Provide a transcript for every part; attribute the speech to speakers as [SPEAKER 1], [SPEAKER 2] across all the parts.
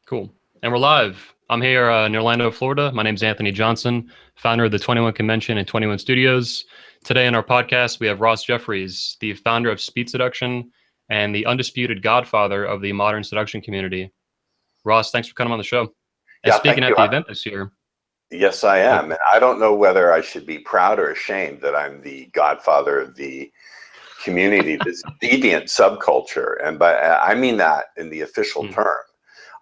[SPEAKER 1] Cool. And we're live. I'm here in Orlando, Florida. My name's Anthony Johnson, founder of the 21 Convention and 21 Studios. Today in our podcast, we have Ross Jeffries, the founder of Speed Seduction and the undisputed godfather of the modern seduction community. Ross, thanks for coming on the show. And
[SPEAKER 2] Yeah,
[SPEAKER 1] speaking
[SPEAKER 2] thank
[SPEAKER 1] at
[SPEAKER 2] you.
[SPEAKER 1] the event this year.
[SPEAKER 2] Yes, I am. And I don't know whether I should be proud or ashamed that I'm the godfather of the community, this deviant subculture. And I mean that in the official term.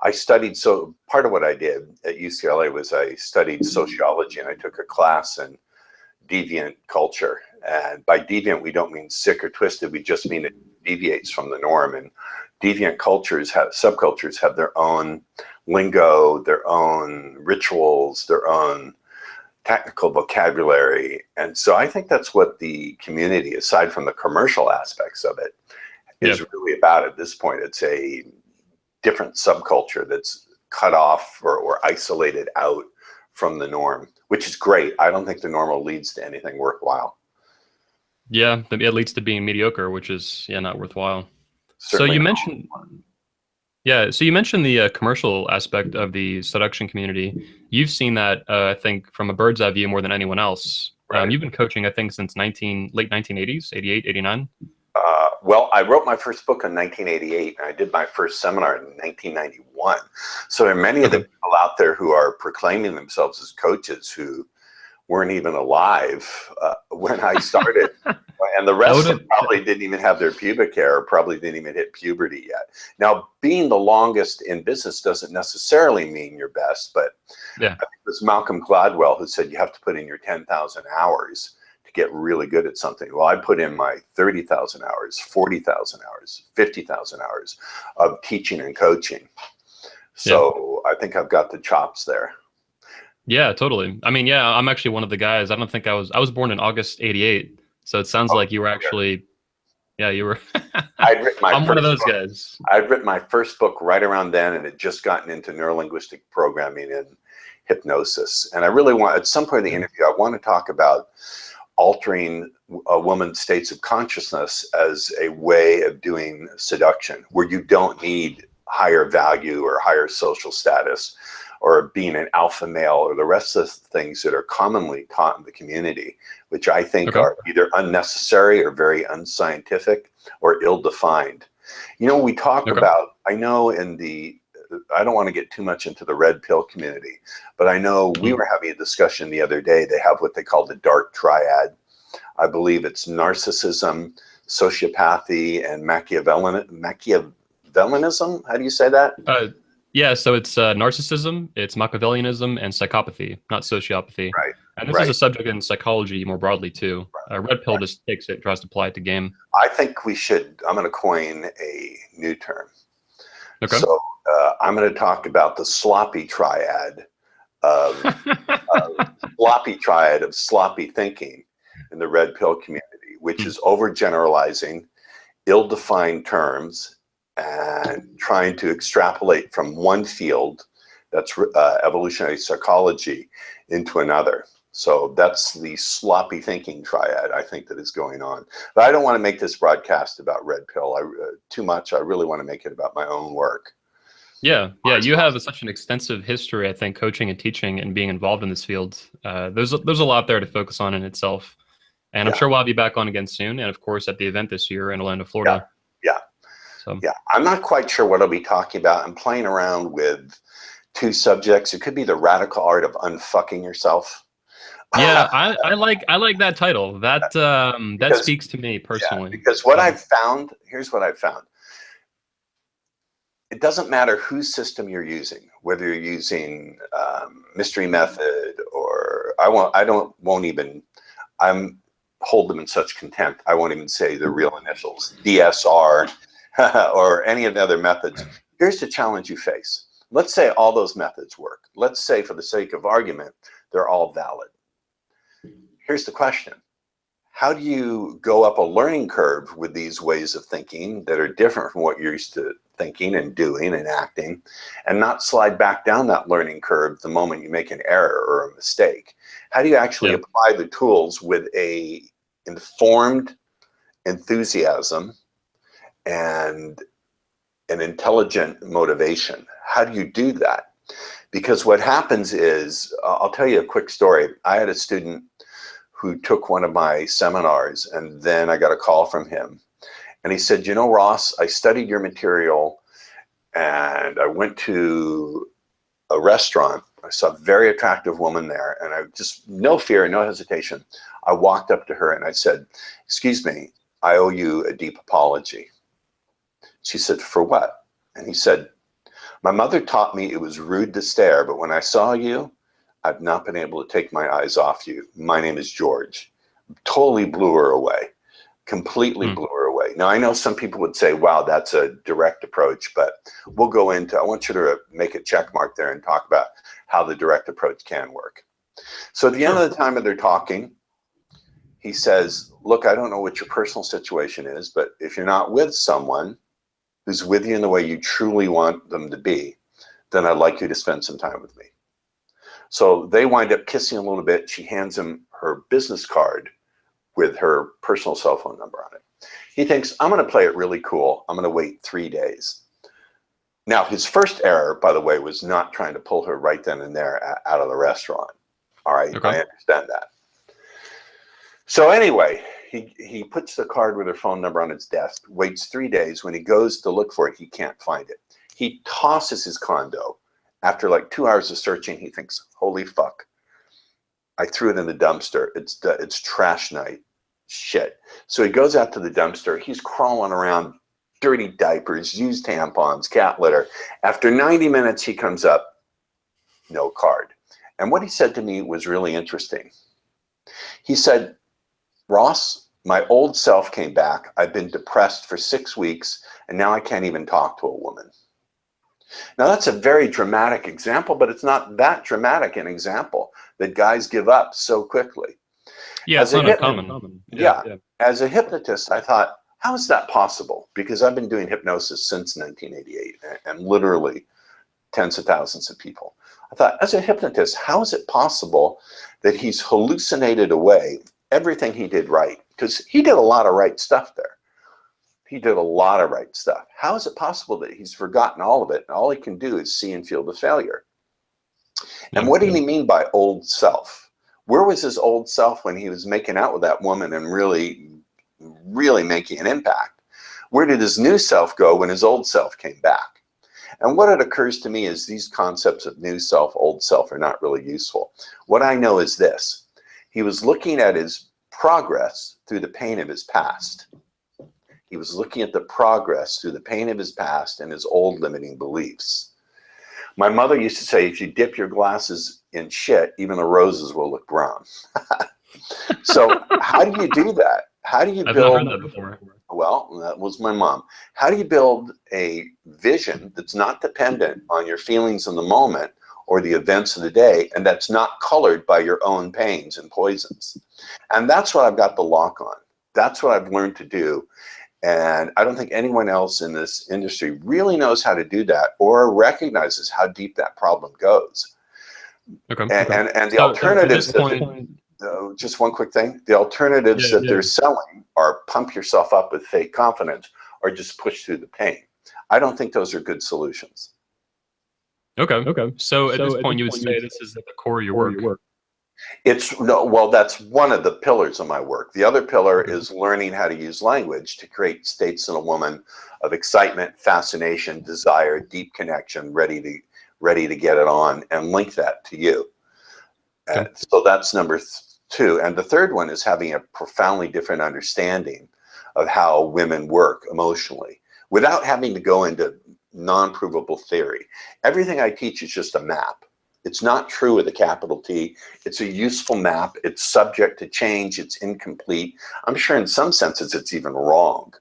[SPEAKER 2] I studied, so part of what I did at UCLA was I studied sociology, and I took a class in deviant culture. And by deviant, we don't mean sick or twisted. We just mean it deviates from the norm. And deviant subcultures have their own lingo, their own rituals, their own technical vocabulary. And so I think that's what the community, aside from the commercial aspects of it, is really about at this point. It's a different subculture that's cut off or isolated out from the norm, which is great. I don't think the normal leads to anything worthwhile.
[SPEAKER 1] Yeah, it leads to being mediocre, which is not worthwhile.
[SPEAKER 2] Certainly
[SPEAKER 1] so you mentioned the commercial aspect of the seduction community. You've seen that, I think, from a bird's eye view more than anyone else.
[SPEAKER 2] Right.
[SPEAKER 1] You've been coaching, I think, since late 1980s, 88, 89.
[SPEAKER 2] Well, I wrote my first book in 1988, and I did my first seminar in 1991. So there are many of the people out there who are proclaiming themselves as coaches who weren't even alive when I started. And the rest of them probably didn't even have their pubic hair, or probably didn't even hit puberty yet. Now, being the longest in business doesn't necessarily mean you're best, but I think it was Malcolm Gladwell who said you have to put in your 10,000 hours to get really good at something. Well, I put in my 30,000 hours, 40,000 hours, 50,000 hours of teaching and coaching. So I think I've got the chops there.
[SPEAKER 1] Yeah, totally. I mean, I'm actually one of the guys. I don't think I was born in August 88. So it sounds like you were actually, you were. I'm one of those guys.
[SPEAKER 2] I'd written my first book right around then, and had just gotten into neurolinguistic programming and hypnosis. And I really want, at some point in the interview, I want to talk about altering a woman's states of consciousness as a way of doing seduction, where you don't need higher value or higher social status or being an alpha male or the rest of the things that are commonly taught in the community, which I think are either unnecessary or very unscientific or ill-defined. You know, we talk about, I know I don't want to get too much into the red pill community, but I know we were having a discussion the other day. They have what they call the Dark Triad. I believe it's narcissism, sociopathy, and Machiavellianism. How do you say that?
[SPEAKER 1] So it's narcissism, it's Machiavellianism, and psychopathy, not sociopathy.
[SPEAKER 2] Right.
[SPEAKER 1] And this is a subject in psychology more broadly too. Red pill just takes it, tries to apply it to game.
[SPEAKER 2] I think I'm going to coin a new term. So I'm going to talk about the sloppy triad of sloppy thinking in the red pill community, which is overgeneralizing, ill-defined terms, and trying to extrapolate from one field, that's evolutionary psychology, into another. So that's the sloppy thinking triad, I think, that is going on. But I don't want to make this broadcast about red pill too much. I really want to make it about my own work.
[SPEAKER 1] Yeah, you have such an extensive history, I think, coaching and teaching and being involved in this field. There's a lot there to focus on in itself. And I'm sure we'll have you back on again soon. And of course, at the event this year in Orlando, Florida.
[SPEAKER 2] Yeah, I'm not quite sure what I'll be talking about. I'm playing around with two subjects. It could be the radical art of unfucking yourself.
[SPEAKER 1] Yeah, I like that title. That speaks to me personally.
[SPEAKER 2] Because what I've found, here's what I've found. It doesn't matter whose system you're using, whether you're using mystery method or I'm hold them in such contempt. I won't even say the real initials, DSR, or any of the other methods. Here's the challenge you face. Let's say all those methods work. Let's say, for the sake of argument, they're all valid. Here's the question. How do you go up a learning curve with these ways of thinking that are different from what you're used to thinking and doing and acting, and not slide back down that learning curve the moment you make an error or a mistake? How do you actually apply the tools with a informed enthusiasm and an intelligent motivation? how do you do that? Because what happens is, I'll tell you a quick story. I had a student who took one of my seminars, and then I got a call from him. And he said, you know, Ross, I studied your material, and I went to a restaurant. I saw a very attractive woman there, and I just, no fear, no hesitation, I walked up to her and I said, excuse me, I owe you a deep apology. She said, for what? And he said, my mother taught me it was rude to stare, but when I saw you, I've not been able to take my eyes off you. My name is George. Totally blew her away. Completely blew her away. Now, I know some people would say, wow, that's a direct approach, but we'll go into, I want you to make a check mark there and talk about how the direct approach can work. So at the end of the time that they're talking, he says, look, I don't know what your personal situation is, but if you're not with someone who's with you in the way you truly want them to be, then I'd like you to spend some time with me. So they wind up kissing a little bit. She hands him her business card with her personal cell phone number on it. He thinks, I'm going to play it really cool. I'm going to wait 3 days. Now, his first error, by the way, was not trying to pull her right then and there out of the restaurant. All right, okay. I understand that. So anyway, he puts the card with her phone number on his desk, waits 3 days. When he goes to look for it, he can't find it. He tosses his condo. After like 2 hours of searching, he thinks, holy fuck, I threw it in the dumpster. It's trash night. Shit. So he goes out to the dumpster. He's crawling around, dirty diapers, used tampons, cat litter. After 90 minutes, he comes up, no card. And what he said to me was really interesting. He said, Ross, my old self came back. I've been depressed for 6 weeks, and now I can't even talk to a woman. Now, that's a very dramatic example, but it's not that dramatic an example that guys give up so quickly.
[SPEAKER 1] Yeah, it's not uncommon.
[SPEAKER 2] Yeah. As a hypnotist, I thought, how is that possible? Because I've been doing hypnosis since 1988 and literally tens of thousands of people. I thought, as a hypnotist, how is it possible that he's hallucinated away everything he did right? Because he did a lot of right stuff there. He did a lot of right stuff. How is it possible that he's forgotten all of it and all he can do is see and feel the failure? And what did he mean by old self? Where was his old self when he was making out with that woman and really making an impact? Where did his new self go when his old self came back? And what it occurs to me is these concepts of new self, old self are not really useful. What I know is this. He was looking at his progress through the pain of his past. He was looking at the progress through the pain of his past and his old limiting beliefs. My mother used to say, if you dip your glasses in shit, even the roses will look brown. So how do you do that? How do you build?
[SPEAKER 1] I've not heard that before.
[SPEAKER 2] Well, that was my mom. How do you build a vision that's not dependent on your feelings in the moment or the events of the day, and that's not colored by your own pains and poisons? And that's what I've got the lock on. That's what I've learned to do. And I don't think anyone else in this industry really knows how to do that or recognizes how deep that problem goes. Okay. And the alternatives, just one quick thing, the alternatives that they're selling are pump yourself up with fake confidence or just push through the pain. I don't think those are good solutions.
[SPEAKER 1] Okay. So at this point, you would say this is at the core of your work.
[SPEAKER 2] Well, that's one of the pillars of my work. The other pillar is learning how to use language to create states in a woman of excitement, fascination, desire, deep connection, ready to get it on, and link that to you. So that's number two. And the third one is having a profoundly different understanding of how women work emotionally without having to go into non-provable theory. Everything I teach is just a map. It's not true with a capital T. It's a useful map. It's subject to change. It's incomplete. I'm sure in some senses it's even wrong.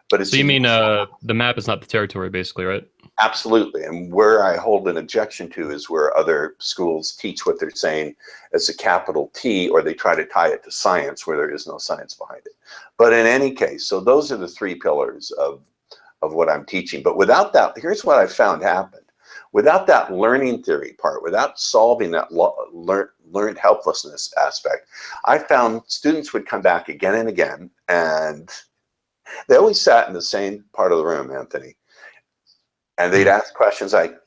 [SPEAKER 2] But it's
[SPEAKER 1] so you mean the map is not the territory, basically, right?
[SPEAKER 2] Absolutely. And where I hold an objection to is where other schools teach what they're saying as a capital T, or they try to tie it to science where there is no science behind it. But in any case, so those are the three pillars of what I'm teaching. But without that, here's what I found happened. Without that learning theory part, without solving that learned helplessness aspect, I found students would come back again and again, and they always sat in the same part of the room, Anthony. And they'd ask questions like,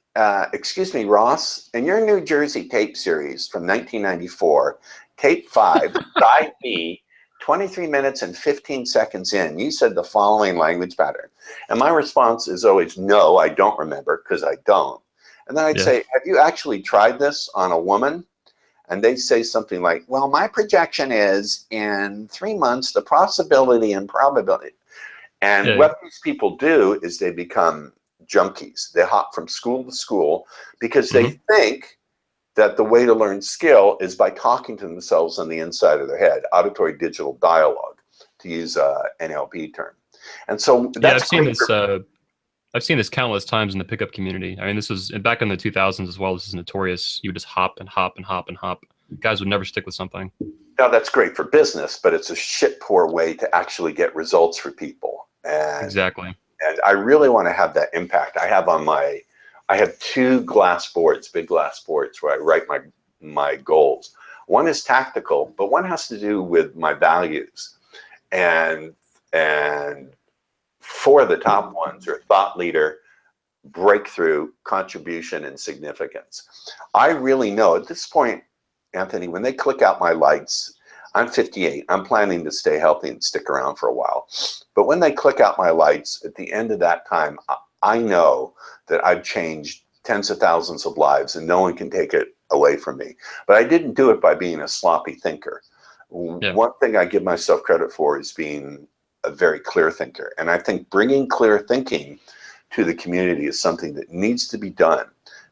[SPEAKER 2] excuse me, Ross, in your New Jersey tape series from 1994, tape 5, side B, 23 minutes and 15 seconds in, you said the following language pattern. And my response is always, no, I don't remember, because I don't. And then I'd say, have you actually tried this on a woman? And they say something like, well, my projection is in 3 months, the possibility and probability. And what these people do is they become junkies. They hop from school to school because they think that the way to learn skill is by talking to themselves on the inside of their head, auditory digital dialogue, to use an NLP term. And so that's
[SPEAKER 1] I've seen this countless times in the pickup community. I mean, this was back in the 2000s as well. This is notorious. You would just hop and hop and hop and hop. Guys would never stick with something.
[SPEAKER 2] Now, that's great for business, but it's a shit poor way to actually get results for people. And,
[SPEAKER 1] exactly.
[SPEAKER 2] And I really want to have that impact. I have 2 glass boards, big glass boards, where I write my goals. One is tactical, but one has to do with my values. And 4 of the top ones are thought leader, breakthrough, contribution, and significance. I really know at this point, Anthony, when they click out my lights, I'm 58. I'm planning to stay healthy and stick around for a while. But when they click out my lights, at the end of that time, I know that I've changed tens of thousands of lives and no one can take it away from me. But I didn't do it by being a sloppy thinker. One thing I give myself credit for is being a very clear thinker. And I think bringing clear thinking to the community is something that needs to be done,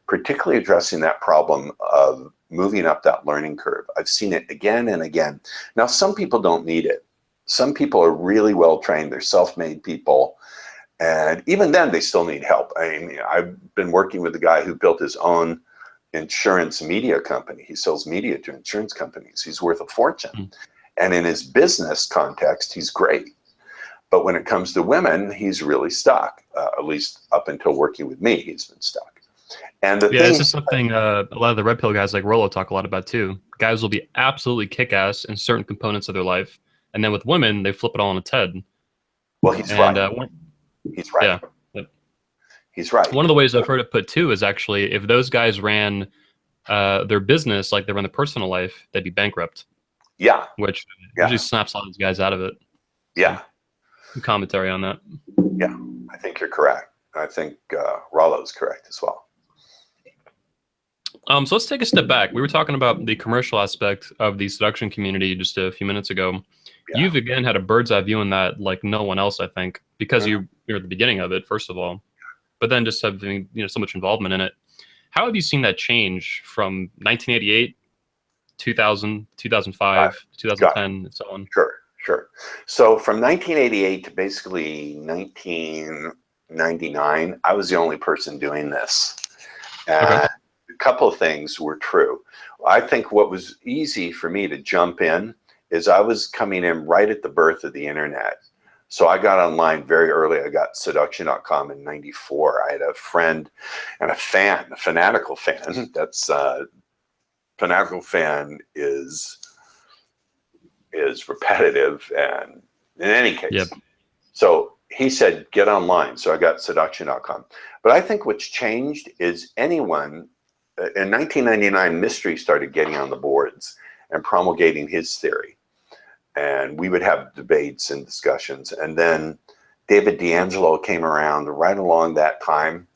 [SPEAKER 2] particularly addressing that problem of moving up that learning curve. I've seen it again and again. Now, some people don't need it. Some people are really well trained. They're self-made people. And even then, they still need help. I mean, I've been working with a guy who built his own insurance media company. He sells media to insurance companies. He's worth a fortune. And in his business context, he's great. But when it comes to women, he's really stuck. At least up until working with me, he's been stuck. And
[SPEAKER 1] this is something a lot of the red pill guys like Rollo talk a lot about too. Guys will be absolutely kick-ass in certain components of their life, and then with women, they flip it all on its head.
[SPEAKER 2] Well, he's right. He's right.
[SPEAKER 1] Yeah,
[SPEAKER 2] he's right.
[SPEAKER 1] One of the ways I've heard it put too is actually if those guys ran their business like they run their personal life, they'd be bankrupt.
[SPEAKER 2] Yeah.
[SPEAKER 1] Which usually snaps all these guys out of it.
[SPEAKER 2] Yeah.
[SPEAKER 1] Some commentary on that.
[SPEAKER 2] Yeah, I think you're correct. I think Rollo's correct as well.
[SPEAKER 1] So let's take a step back. We were talking about the commercial aspect of the seduction community just a few minutes ago. Yeah. You've again had a bird's eye view on that like no one else, I think, because you're at the beginning of it, first of all, but then just having so much involvement in it. How have you seen that change from 1988, 2000, 2005, 2010, and so on?
[SPEAKER 2] Sure. So from 1988 to basically 1999, I was the only person doing this. And a couple of things were true. I think what was easy for me to jump in is I was coming in right at the birth of the internet. So I got online very early. I got seduction.com in 94. I had a friend and a fanatical fan. That's fanatical fan is repetitive, and in any case. So he said, get online. So I got seduction.com. But I think what's changed is anyone, in 1999, Mystery started getting on the boards and promulgating his theory. And we would have debates and discussions. And then David D'Angelo came around right along that time.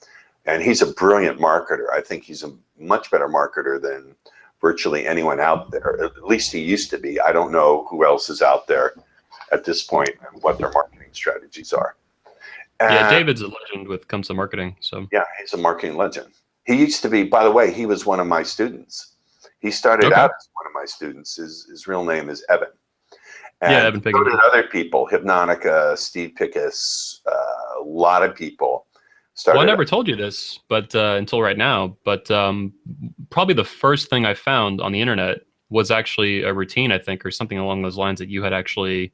[SPEAKER 2] And he's a brilliant marketer. I think he's a much better marketer than virtually anyone out there. At least he used to be. I don't know who else is out there at this point and what their marketing strategies are.
[SPEAKER 1] And David's a legend when it comes to marketing. So yeah,
[SPEAKER 2] he's a marketing legend. He used to be, by the way, he was one of my students. He started out as one of my students. His real name is Evan. And
[SPEAKER 1] Evan Pickett.
[SPEAKER 2] So did other people, Hypnotica, Steve Pickus, a lot of people.
[SPEAKER 1] Well, I never told you this, but until right now. But probably the first thing I found on the internet was actually a routine, I think, or something along those lines that you had actually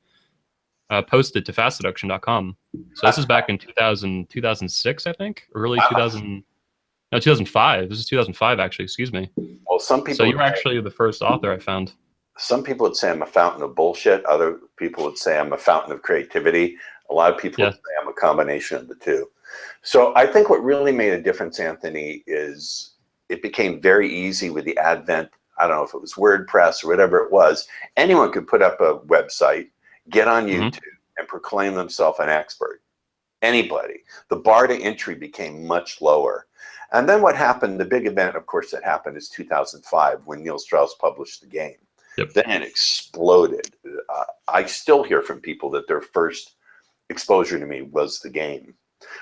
[SPEAKER 1] posted to fastseduction.com. So this is back in 2006, I think, early 2005. This is 2005, actually. Excuse me.
[SPEAKER 2] Well, some people.
[SPEAKER 1] So you were actually the first author I found.
[SPEAKER 2] Some people would say I'm a fountain of bullshit. Other people would say I'm a fountain of creativity. A lot of people would say I'm a combination of the two. So I think what really made a difference, Anthony, is it became very easy with the advent, I don't know if it was WordPress or whatever it was, anyone could put up a website, get on YouTube, and proclaim themselves an expert. Anybody. The bar to entry became much lower. And then what happened, the big event, of course, that happened is 2005 when Neil Strauss published the game.
[SPEAKER 1] Yep.
[SPEAKER 2] Then it exploded. I still hear from people that their first exposure to me was the game.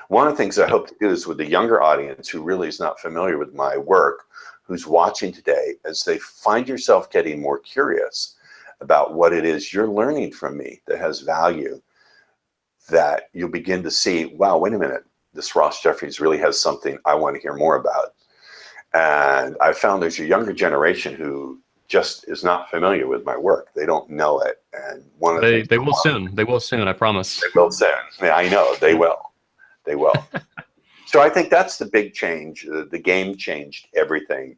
[SPEAKER 2] One of the things I hope to do is with the younger audience who really is not familiar with my work, who's watching today, as they find yourself getting more curious about what it is you're learning from me that has value, that you'll begin to see, wow, wait a minute, this Ross Jeffries really has something I want to hear more about. And I found there's a younger generation who just is not familiar with my work. They don't know it. And one of the things
[SPEAKER 1] they will soon. They will soon, I promise.
[SPEAKER 2] They will soon. Yeah, I know, they will. They will. So I think that's the big change. The game changed everything.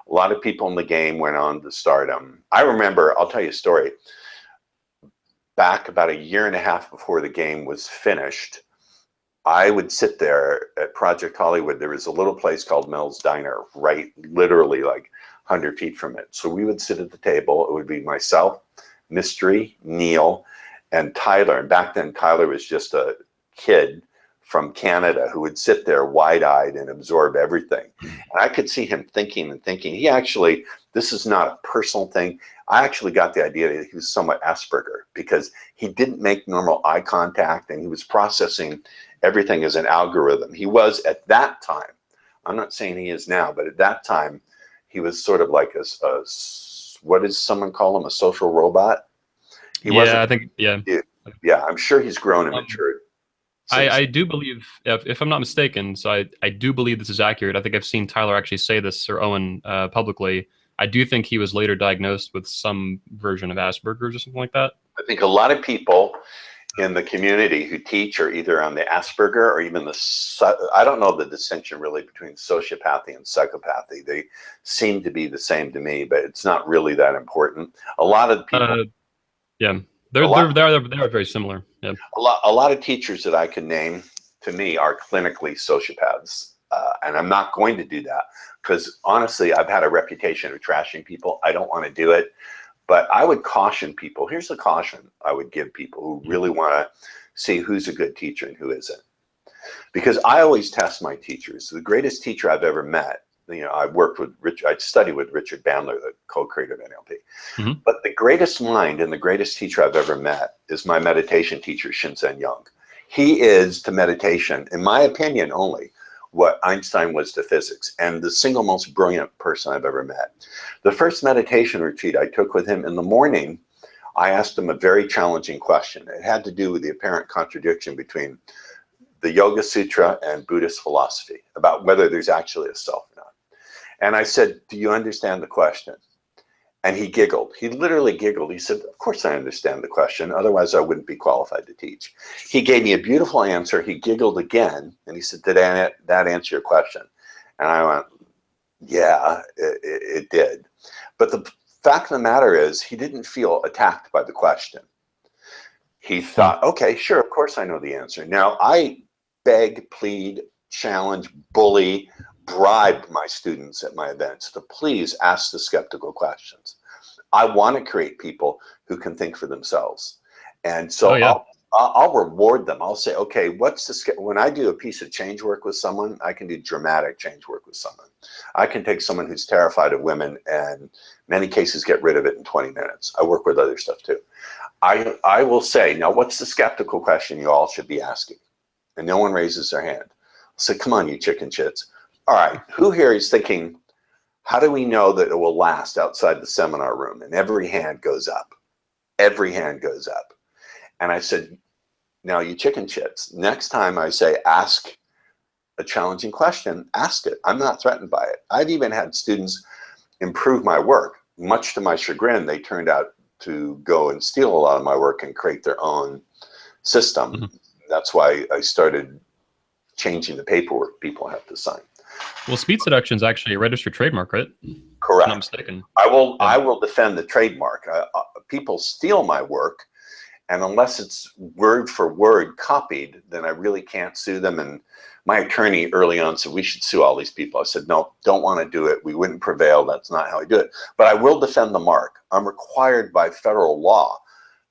[SPEAKER 2] A lot of people in the game went on to stardom. I remember, I'll tell you a story. Back about a year and a half before the game was finished, I would sit there at Project Hollywood. There was a little place called Mel's Diner, right, literally like 100 feet from it. So we would sit at the table. It would be myself, Mystery, Neil, and Tyler. And back then, Tyler was just a kid from Canada who would sit there wide-eyed and absorb everything. And I could see him thinking and thinking. He actually, this is not a personal thing. I actually got the idea that he was somewhat Asperger because he didn't make normal eye contact and he was processing everything as an algorithm. He was at that time, I'm not saying he is now, but at that time, he was sort of like a what does someone call him, a social robot? He wasn't,
[SPEAKER 1] I think, yeah.
[SPEAKER 2] Yeah, I'm sure he's grown and matured.
[SPEAKER 1] I do believe, if I'm not mistaken, so I do believe this is accurate. I think I've seen Tyler actually say this, or Owen, publicly. I do think he was later diagnosed with some version of Asperger's or something like that.
[SPEAKER 2] I think a lot of people in the community who teach are either on the Asperger or even I don't know the distinction really between sociopathy and psychopathy. They seem to be the same to me, but it's not really that important. A lot of people...
[SPEAKER 1] yeah, they're very similar. Yeah.
[SPEAKER 2] A lot of teachers that I can name, to me, are clinically sociopaths. And I'm not going to do that because honestly, I've had a reputation of trashing people. I don't want to do it. But I would caution people. Here's the caution I would give people who really want to see who's a good teacher and who isn't. Because I always test my teachers. The greatest teacher I've ever met, you know, I studied with Richard Bandler, the co-creator of NLP. But the greatest mind and the greatest teacher I've ever met is my meditation teacher, Shinzen Young. He is to meditation, in my opinion only, what Einstein was to physics, and the single most brilliant person I've ever met. The first meditation retreat I took with him, in the morning, I asked him a very challenging question. It had to do with the apparent contradiction between the Yoga Sutra and Buddhist philosophy, about whether there's actually a self or not. And I said, do you understand the question? And he giggled. He literally giggled. He said, of course I understand the question. Otherwise, I wouldn't be qualified to teach. He gave me a beautiful answer. He giggled again. And he said, did that answer your question? And I went, yeah, it did. But the fact of the matter is, he didn't feel attacked by the question. He thought, okay, sure, of course I know the answer. Now, I beg, plead, challenge, bully, bribe my students at my events to please ask the skeptical questions. I want to create people who can think for themselves. And so I'll reward them. I'll say, okay, when I do a piece of change work with someone, I can do dramatic change work with someone. I can take someone who's terrified of women and in many cases get rid of it in 20 minutes. I work with other stuff too. I will say, now what's the skeptical question you all should be asking? And no one raises their hand. I'll say, come on, you chicken shits. All right, who here is thinking, how do we know that it will last outside the seminar room? And every hand goes up. Every hand goes up. And I said, now you chicken shits, next time I say ask a challenging question, ask it. I'm not threatened by it. I've even had students improve my work. Much to my chagrin, they turned out to go and steal a lot of my work and create their own system. That's why I started changing the paperwork people have to sign.
[SPEAKER 1] Well, speed seduction is actually a registered trademark, right?
[SPEAKER 2] Correct.
[SPEAKER 1] If I'm not mistaken.
[SPEAKER 2] I will defend the trademark. People steal my work And unless it's word for word copied, then I really can't sue them. And my attorney early on said, we should sue all these people. I said, no, don't want to do it. We wouldn't prevail. That's not how I do it. But I will defend the mark. I'm required by federal law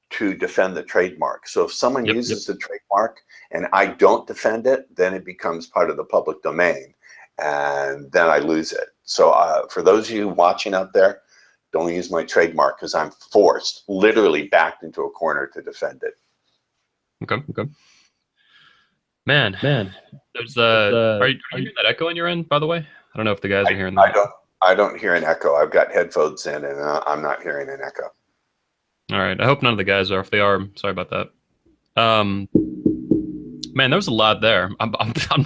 [SPEAKER 2] to defend the trademark. So if someone uses the trademark and I don't defend it, then it becomes part of the public domain, and then I lose it. So for those of you watching out there, don't use my trademark, because I'm forced, literally backed into a corner to defend it.
[SPEAKER 1] Okay. Man. There's are you hearing that echo on your end, by the way? I don't know if the guys are hearing that.
[SPEAKER 2] I don't hear an echo. I've got headphones in, and I'm not hearing an echo.
[SPEAKER 1] All right. I hope none of the guys are. If they are, sorry about that. Man, there was a lot there. I'm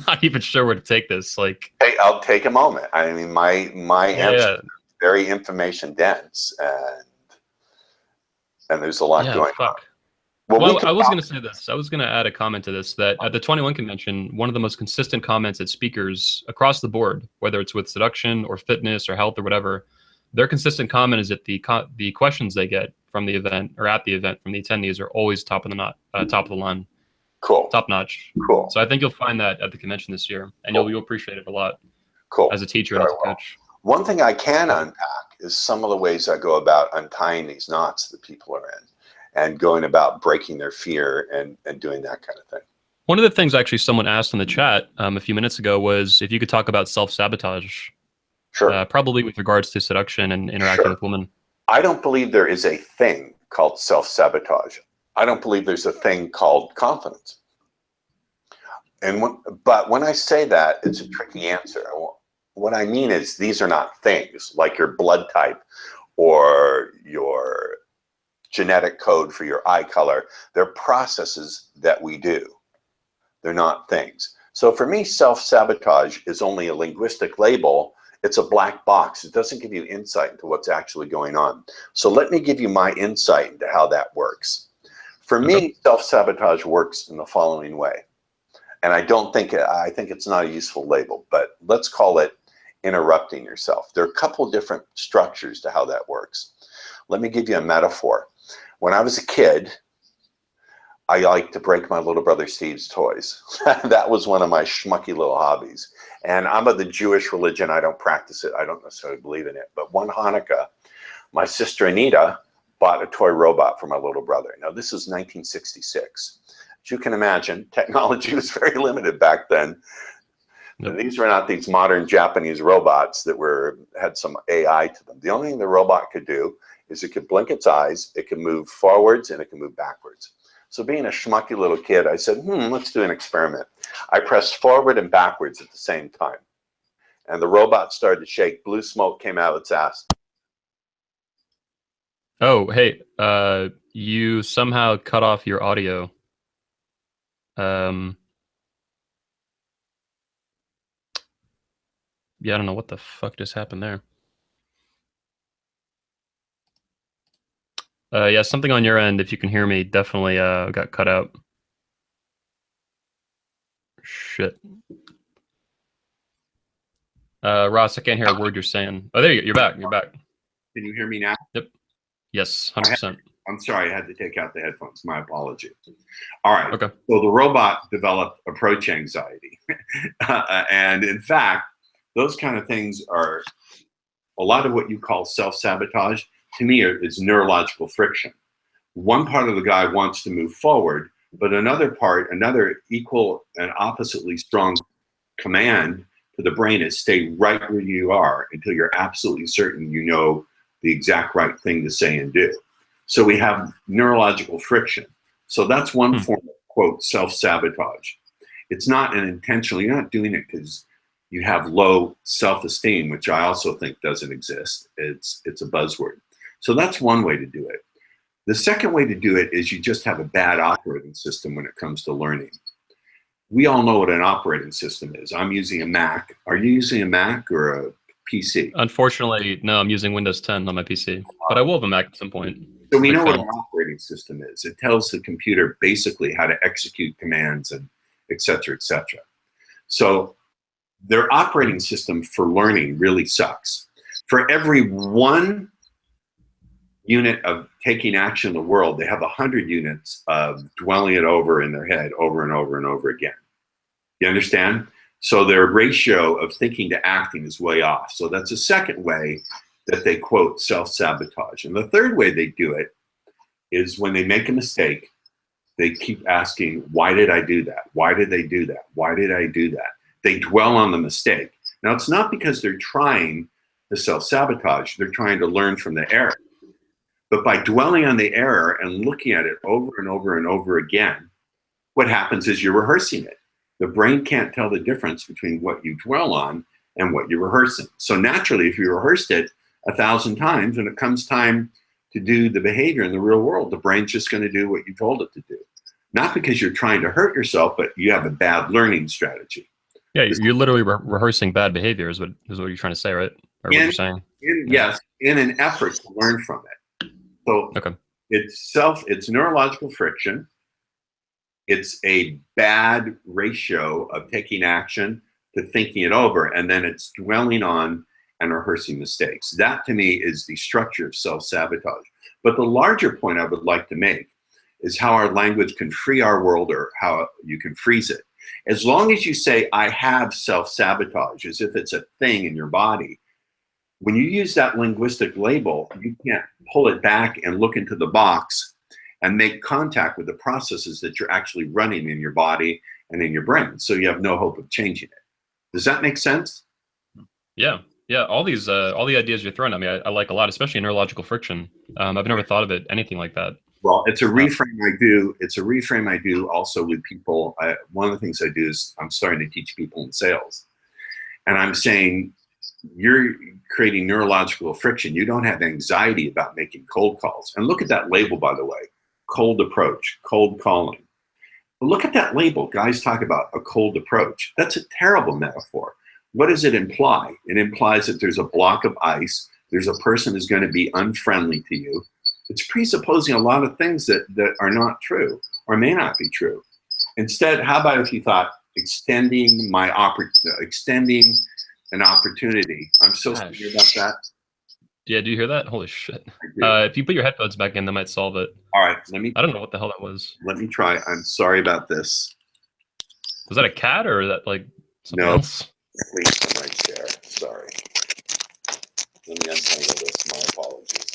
[SPEAKER 1] not even sure where to take this. Like,
[SPEAKER 2] hey, I'll take a moment. I mean, my answer is very information dense, and there's a lot going on.
[SPEAKER 1] Well, I was going to say this. I was going to add a comment to this, that at the 21 convention, one of the most consistent comments at speakers across the board, whether it's with seduction or fitness or health or whatever, their consistent comment is that the questions they get from the event or at the event from the attendees are always top of the line.
[SPEAKER 2] Cool.
[SPEAKER 1] Top notch.
[SPEAKER 2] Cool.
[SPEAKER 1] So I think you'll find that at the convention this year, and you'll appreciate it a lot.
[SPEAKER 2] Cool.
[SPEAKER 1] As a teacher and as a coach.
[SPEAKER 2] One thing I can unpack is some of the ways I go about untying these knots that people are in, and going about breaking their fear and doing that kind of thing.
[SPEAKER 1] One of the things actually someone asked in the chat a few minutes ago was if you could talk about self-sabotage.
[SPEAKER 2] Sure.
[SPEAKER 1] Probably with regards to seduction and interacting with women.
[SPEAKER 2] I don't believe there is a thing called self-sabotage. I don't believe there's a thing called confidence. But when I say that, it's a tricky answer. What I mean is, these are not things like your blood type or your genetic code for your eye color. They're processes that we do. They're not things. So for me, self-sabotage is only a linguistic label. It's a black box. It doesn't give you insight into what's actually going on. So let me give you my insight into how that works. For me, self-sabotage works in the following way. And I think it's not a useful label, but let's call it interrupting yourself. There are a couple different structures to how that works. Let me give you a metaphor. When I was a kid, I liked to break my little brother Steve's toys. That was one of my schmucky little hobbies. And I'm of the Jewish religion. I don't practice it. I don't necessarily believe in it. But one Hanukkah, my sister Anita bought a toy robot for my little brother. Now, this is 1966. As you can imagine, technology was very limited back then. Yep. These were not these modern Japanese robots that had some AI to them. The only thing the robot could do is it could blink its eyes, it could move forwards, and it can move backwards. So being a schmucky little kid, I said, let's do an experiment. I pressed forward and backwards at the same time. And the robot started to shake. Blue smoke came out of its ass.
[SPEAKER 1] Oh, hey, you somehow cut off your audio. Yeah, I don't know what the fuck just happened there. Yeah, something on your end, if you can hear me, definitely got cut out. Shit. Ross, I can't hear a word you're saying. Oh, there you go. You're back. You're back.
[SPEAKER 2] Can you hear me now?
[SPEAKER 1] Yep. Yes, 100%.
[SPEAKER 2] I'm sorry, I had to take out the headphones. My apology. All right.
[SPEAKER 1] Okay.
[SPEAKER 2] So the robot developed approach anxiety. And in fact, those kind of things are a lot of what you call self-sabotage. To me, is neurological friction. One part of the guy wants to move forward, but another equal and oppositely strong command to the brain is stay right where you are until you're absolutely certain you know the exact right thing to say and do. So we have neurological friction. So that's one form of, quote, self-sabotage. It's not an intentional, you're not doing it because you have low self-esteem, which I also think doesn't exist. It's a buzzword. So that's one way to do it. The second way to do it is you just have a bad operating system when it comes to learning. We all know what an operating system is. I'm using a Mac. Are you using a Mac or a PC?
[SPEAKER 1] Unfortunately, no, I'm using Windows 10 on my PC, but I will have a Mac at some point.
[SPEAKER 2] So we know what an operating system is. It tells the computer basically how to execute commands and et cetera, et cetera. So their operating system for learning really sucks. For every one
[SPEAKER 3] unit of taking action in the world, they have 100 units of dwelling it over in their head over and over and over again. You understand? So their ratio of thinking to acting is way off. So that's a second way that they quote self-sabotage. And the third way they do it is when they make a mistake, they keep asking, why did I do that? Why did they do that? Why did I do that? They dwell on the mistake. Now, it's not because they're trying to self-sabotage. They're trying to learn from the error. But by dwelling on the error and looking at it over and over and over again, what happens is you're rehearsing it. The brain can't tell the difference between what you dwell on and what you're rehearsing. So naturally, if you rehearsed it 1,000 times, when it comes time to do the behavior in the real world, the brain's just going to do what you told it to do. Not because you're trying to hurt yourself, but you have a bad learning strategy.
[SPEAKER 1] Yeah, you're literally rehearsing bad behavior is what you're trying to say, right? Or what you're saying?
[SPEAKER 3] Yes, in an effort to learn from it. So
[SPEAKER 1] okay.
[SPEAKER 3] It's neurological friction. It's a bad ratio of taking action to thinking it over, and then it's dwelling on and rehearsing mistakes. That to me is the structure of self-sabotage. But the larger point I would like to make is how our language can free our world, or how you can freeze it. As long as you say, I have self-sabotage, as if it's a thing in your body, when you use that linguistic label, you can't pull it back and look into the box and make contact with the processes that you're actually running in your body and in your brain. So you have no hope of changing it. Does that make sense?
[SPEAKER 1] Yeah. Yeah. All the ideas you're throwing at me, I like a lot, especially neurological friction. I've never thought of it, anything like that.
[SPEAKER 3] Well, it's a reframe I do. It's a reframe I do also with people. One of the things I do is I'm starting to teach people in sales. And I'm saying, you're creating neurological friction. You don't have anxiety about making cold calls. And look at that label, by the way, cold approach, cold calling. Look at that label. Guys talk about a cold approach. That's a terrible metaphor. What does it imply? It implies that there's a block of ice. There's a person who's going to be unfriendly to you. It's presupposing a lot of things that are not true or may not be true. Instead, how about if you thought extending an opportunity? I'm so sorry about that.
[SPEAKER 1] Yeah, do you hear that? Holy shit. If you put your headphones back in, that might solve it.
[SPEAKER 3] All right,
[SPEAKER 1] I don't know what the hell that was.
[SPEAKER 3] Let me try. I'm sorry about this.
[SPEAKER 1] Was that a cat or is that like something else?
[SPEAKER 3] Please, from my chair. Sorry. Let me untangle this. My apologies.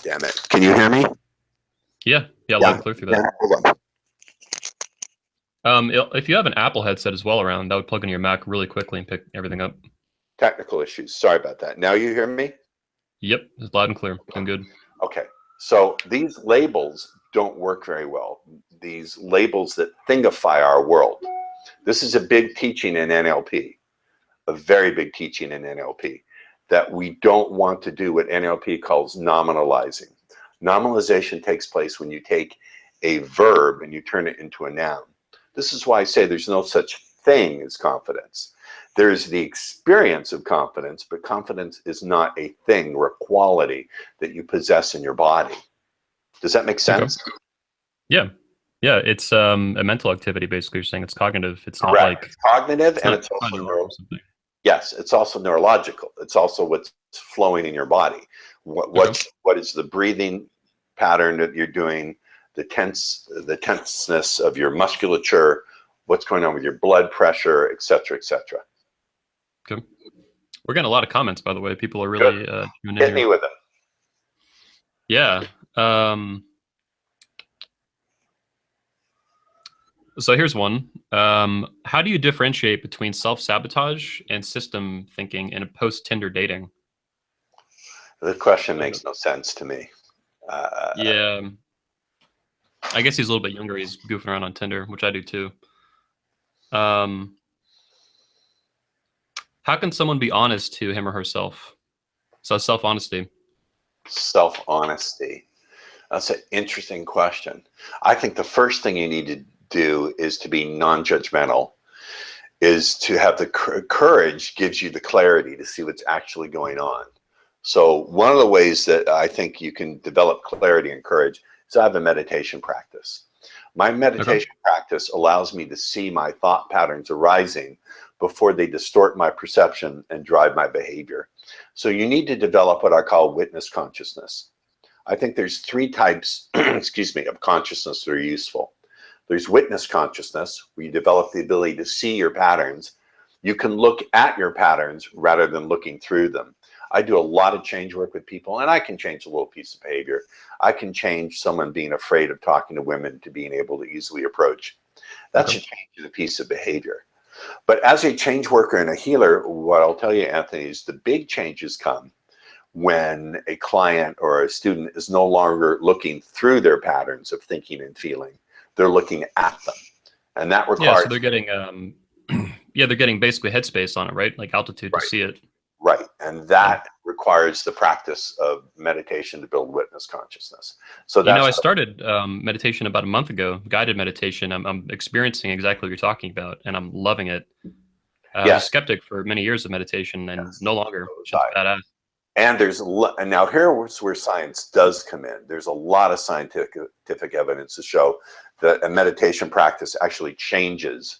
[SPEAKER 3] Damn it. Can you hear me?
[SPEAKER 1] Yeah, loud and clear through that.
[SPEAKER 3] Hold
[SPEAKER 1] on. If you have an Apple headset as well around, that would plug into your Mac really quickly and pick everything up.
[SPEAKER 2] Technical issues. Sorry about that. Now you hear me?
[SPEAKER 1] Yep, it's loud and clear. I'm good.
[SPEAKER 2] Okay. So these labels don't work very well. These labels that thingify our world. This is a big teaching in NLP, a very big teaching in NLP, that we don't want to do what NLP calls nominalizing. Nominalization takes place when you take a verb and you turn it into a noun. This is why I say there's no such thing as confidence. There is the experience of confidence, but confidence is not a thing or a quality that you possess in your body. Does that make sense?
[SPEAKER 1] Okay. Yeah, it's a mental activity. Basically, you're saying it's cognitive. It's
[SPEAKER 2] Correct.
[SPEAKER 1] not like
[SPEAKER 2] it's cognitive, and it's also neurological. Yes, it's also neurological. It's also what's flowing in your body. What is the breathing pattern that you're doing? The tenseness of your musculature. What's going on with your blood pressure, et cetera, et cetera.
[SPEAKER 1] Okay. We're getting a lot of comments, by the way. People are really
[SPEAKER 2] hit me with them.
[SPEAKER 1] Yeah. So here's one. How do you differentiate between self-sabotage and system thinking in a post-Tinder dating?
[SPEAKER 2] The question makes no sense to me.
[SPEAKER 1] Yeah. I guess he's a little bit younger. He's goofing around on Tinder, which I do too. How can someone be honest to him or herself? So self-honesty.
[SPEAKER 2] Self-honesty. That's an interesting question. I think the first thing you need to do is to be non-judgmental, is to have the courage gives you the clarity to see what's actually going on. So one of the ways that I think you can develop clarity and courage is I have a meditation practice. My meditation practice allows me to see my thought patterns arising before they distort my perception and drive my behavior. So you need to develop what I call witness consciousness. I think there's 3 types, excuse me, of consciousness that are useful. There's witness consciousness, where you develop the ability to see your patterns. You can look at your patterns rather than looking through them. I do a lot of change work with people, and I can change a little piece of behavior. I can change someone being afraid of talking to women to being able to easily approach. That's a change in a piece of behavior. But as a change worker and a healer, what I'll tell you, Anthony, is the big changes come when a client or a student is no longer looking through their patterns of thinking and feeling. They're looking at them. And that requires...
[SPEAKER 1] Yeah, so they're getting, yeah, they're getting basically headspace on it, right? Like altitude to see it.
[SPEAKER 2] Right. And that requires the practice of meditation to build witness consciousness. So that's,
[SPEAKER 1] you know, I started meditation about a month ago, guided meditation. I'm experiencing exactly what you're talking about, and I'm loving it. I was a skeptic for many years of meditation, and no longer. Shit's badass.
[SPEAKER 2] And and now here's where science does come in. There's a lot of scientific evidence to show that a meditation practice actually changes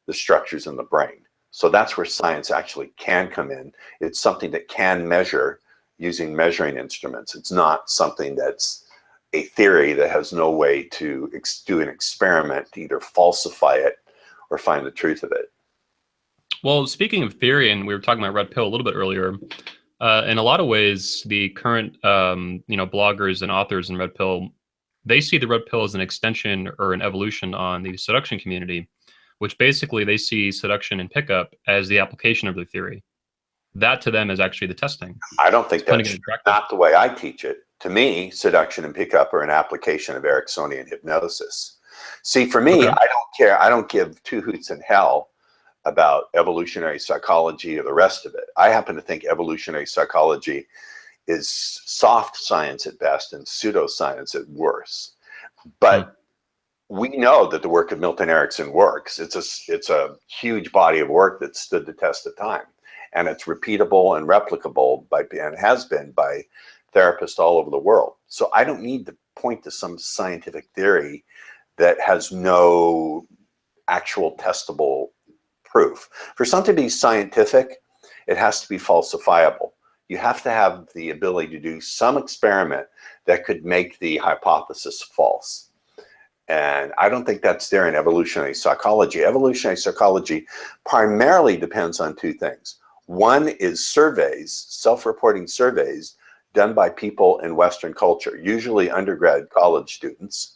[SPEAKER 2] the structures in the brain. So that's where science actually can come in. It's something that can measure using measuring instruments. It's not something that's a theory that has no way to do an experiment to either falsify it or find the truth of it.
[SPEAKER 1] Well, speaking of theory, and we were talking about red pill a little bit earlier, in a lot of ways, the current you know, bloggers and authors in red pill, they see the red pill as an extension or an evolution on the seduction community, which basically they see seduction and pickup as the application of their theory. That to them is actually the testing.
[SPEAKER 2] I don't think that's not the way I teach it. To me, seduction and pickup are an application of Ericksonian hypnosis. See, for me, I don't care. I don't give 2 hoots in hell about evolutionary psychology or the rest of it. I happen to think evolutionary psychology is soft science at best and pseudoscience at worst. But we know that the work of Milton Erickson works. It's a huge body of work that stood the test of time, and it's repeatable and replicable and has been by therapists all over the world. So I don't need to point to some scientific theory that has no actual testable proof. For something to be scientific, it has to be falsifiable. You have to have the ability to do some experiment that could make the hypothesis false. And I don't think that's there in evolutionary psychology. Evolutionary psychology primarily depends on 2 things. One is surveys, self-reporting surveys done by people in Western culture, usually undergrad college students.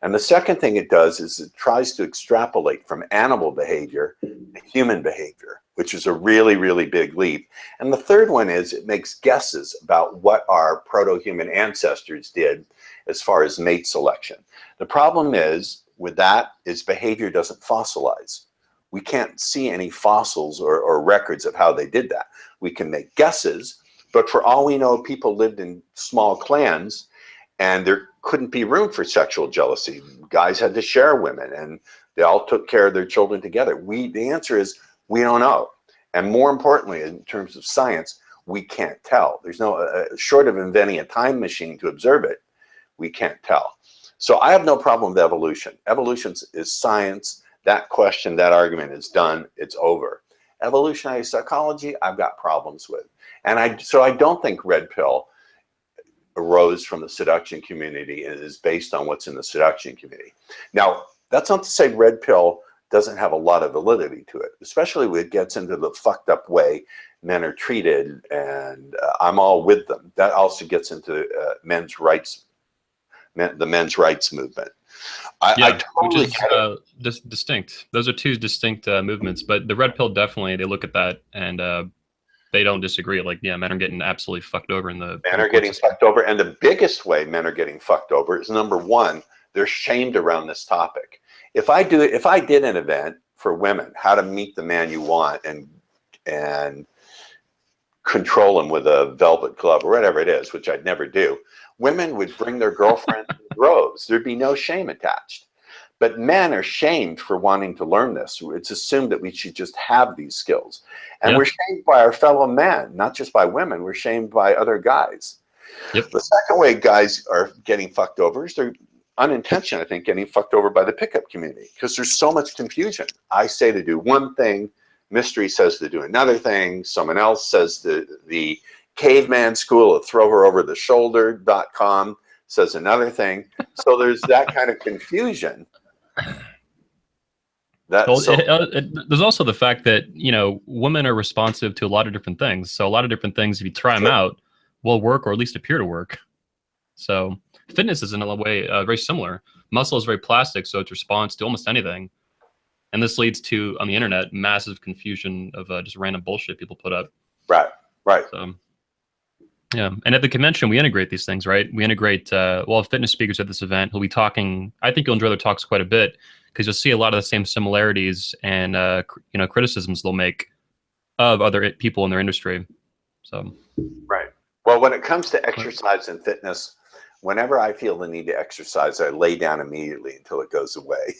[SPEAKER 2] And the second thing it does is it tries to extrapolate from animal behavior to human behavior, which is a really, really big leap. And the third one is it makes guesses about what our proto-human ancestors did as far as mate selection. The problem is with that is behavior doesn't fossilize. We can't see any fossils or records of how they did that. We can make guesses, but for all we know, people lived in small clans and there couldn't be room for sexual jealousy. Guys had to share women and they all took care of their children together. The answer is we don't know. And more importantly, in terms of science, we can't tell. There's no, short of inventing a time machine to observe it, we can't tell. So I have no problem with evolution. Evolution is science. That question, that argument is done. It's over. Evolutionary psychology, I've got problems with. And so I don't think red pill arose from the seduction community and is based on what's in the seduction community. Now, that's not to say red pill doesn't have a lot of validity to it, especially when it gets into the fucked up way men are treated, and I'm all with them. That also gets into men's rights, the men's rights movement. I totally
[SPEAKER 1] which is distinct. Those are 2 distinct movements, but the red pill definitely, they look at that and they don't disagree. Like, yeah, men are getting absolutely fucked over in the
[SPEAKER 2] men are getting fucked over, and the biggest way men are getting fucked over is number 1, they're shamed around this topic. If I did an event for women, how to meet the man you want and control him with a velvet glove or whatever it is, which I'd never do, women would bring their girlfriends in droves. There'd be no shame attached. But men are shamed for wanting to learn this. It's assumed that we should just have these skills. And we're shamed by our fellow men, not just by women. We're shamed by other guys. The second way guys are getting fucked over is they're unintentionally, I think, getting fucked over by the pickup community because there's so much confusion. I say to do one thing, Mystery says to do another thing. Someone else says the caveman school of throw her over the shoulder.com says another thing. So there's that kind of confusion.
[SPEAKER 1] Well, there's also the fact that, you know, women are responsive to a lot of different things. So a lot of different things, if you try them out, will work or at least appear to work. So fitness is in a way very similar. Muscle is very plastic, so it responds to almost anything. And this leads to, on the internet, massive confusion of just random bullshit people put up.
[SPEAKER 2] Right, right.
[SPEAKER 1] So, yeah. And at the convention, we integrate these things, right? We integrate, well, fitness speakers at this event who'll be talking. I think you'll enjoy their talks quite a bit because you'll see a lot of the same similarities and, you know, criticisms they'll make of other people in their industry. So,
[SPEAKER 2] right. Well, when it comes to exercise and fitness, whenever I feel the need to exercise, I lay down immediately until it goes away.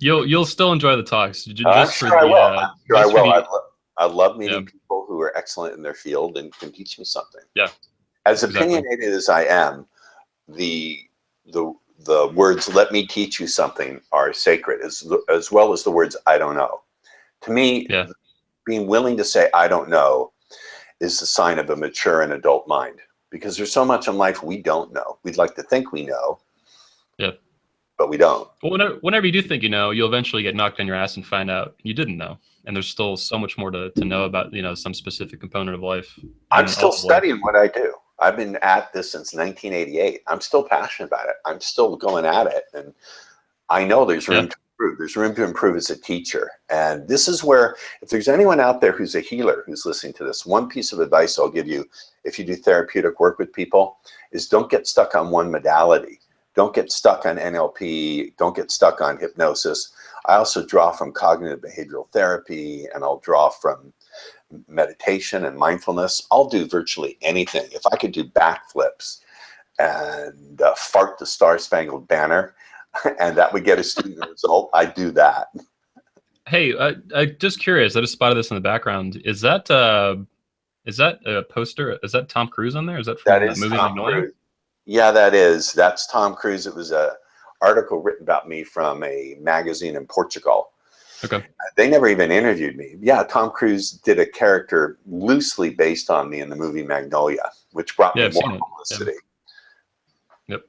[SPEAKER 1] You'll still enjoy the talks.
[SPEAKER 2] I'm sure I will. I'm sure I will. I love meeting people who are excellent in their field and can teach me something.
[SPEAKER 1] Yeah.
[SPEAKER 2] As opinionated as I am, the words "let me teach you something" are sacred, as well as the words "I don't know." To me, being willing to say "I don't know" is the sign of a mature and adult mind, because there's so much in life we don't know. We'd like to think we know.
[SPEAKER 1] Yep.
[SPEAKER 2] But we don't.
[SPEAKER 1] Well, whenever you do think you know, you'll eventually get knocked on your ass and find out you didn't know. And there's still so much more to know about, you know, some specific component of life.
[SPEAKER 2] I'm still studying what I do. I've been at this since 1988. I'm still passionate about it. I'm still going at it. And I know there's room to improve. There's room to improve as a teacher. And this is where, if there's anyone out there who's a healer who's listening to this, one piece of advice I'll give you if you do therapeutic work with people is don't get stuck on one modality. Don't get stuck on NLP. Don't get stuck on hypnosis. I also draw from cognitive behavioral therapy, and I'll draw from meditation and mindfulness. I'll do virtually anything. If I could do backflips and fart the Star-Spangled Banner, and that would get a student result, I'd do that.
[SPEAKER 1] Hey, I just curious. I just spotted this in the background. Is that a poster? Is that Tom Cruise on there? Is that from that movie Magnolia?
[SPEAKER 2] Yeah, that is. That's Tom Cruise. It was an article written about me from a magazine in Portugal.
[SPEAKER 1] Okay. They
[SPEAKER 2] never even interviewed me. Yeah, Tom Cruise did a character loosely based on me in the movie Magnolia, which brought me more publicity.
[SPEAKER 1] Yep.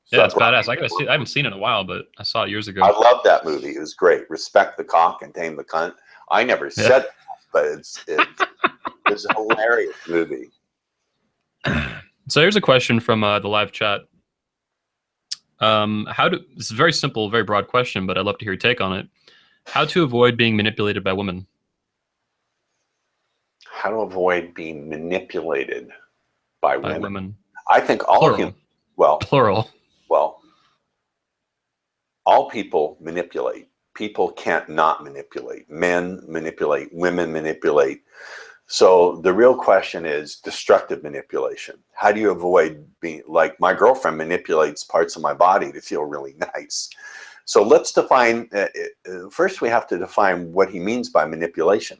[SPEAKER 1] So yeah, it's badass. I gotta see. I haven't seen it in a while, but I saw it years ago.
[SPEAKER 2] I love that movie. It was great. Respect the cock and tame the cunt. I never said that, but it's a hilarious movie.
[SPEAKER 1] So here's a question from the live chat. This is a very simple, very broad question, but I'd love to hear your take on it. How to avoid being manipulated by women?
[SPEAKER 2] How to avoid being manipulated by women? I think
[SPEAKER 1] all humans, plural.
[SPEAKER 2] Well, all people manipulate. People can't not manipulate. Men manipulate. Women manipulate. So the real question is destructive manipulation. How do you avoid being, like, my girlfriend manipulates parts of my body to feel really nice. So let's define, first we have to define what he means by manipulation.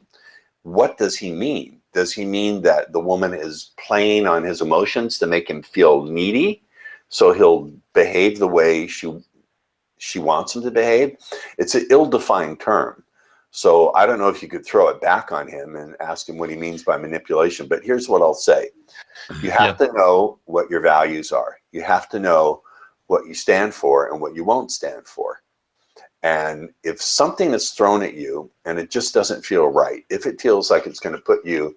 [SPEAKER 2] What does he mean? Does he mean that the woman is playing on his emotions to make him feel needy, so he'll behave the way she wants him to behave? It's an ill-defined term. So I don't know if you could throw it back on him and ask him what he means by manipulation, but here's what I'll say. You have to know what your values are. You have to know what you stand for and what you won't stand for. And if something is thrown at you and it just doesn't feel right, if it feels like it's going to put you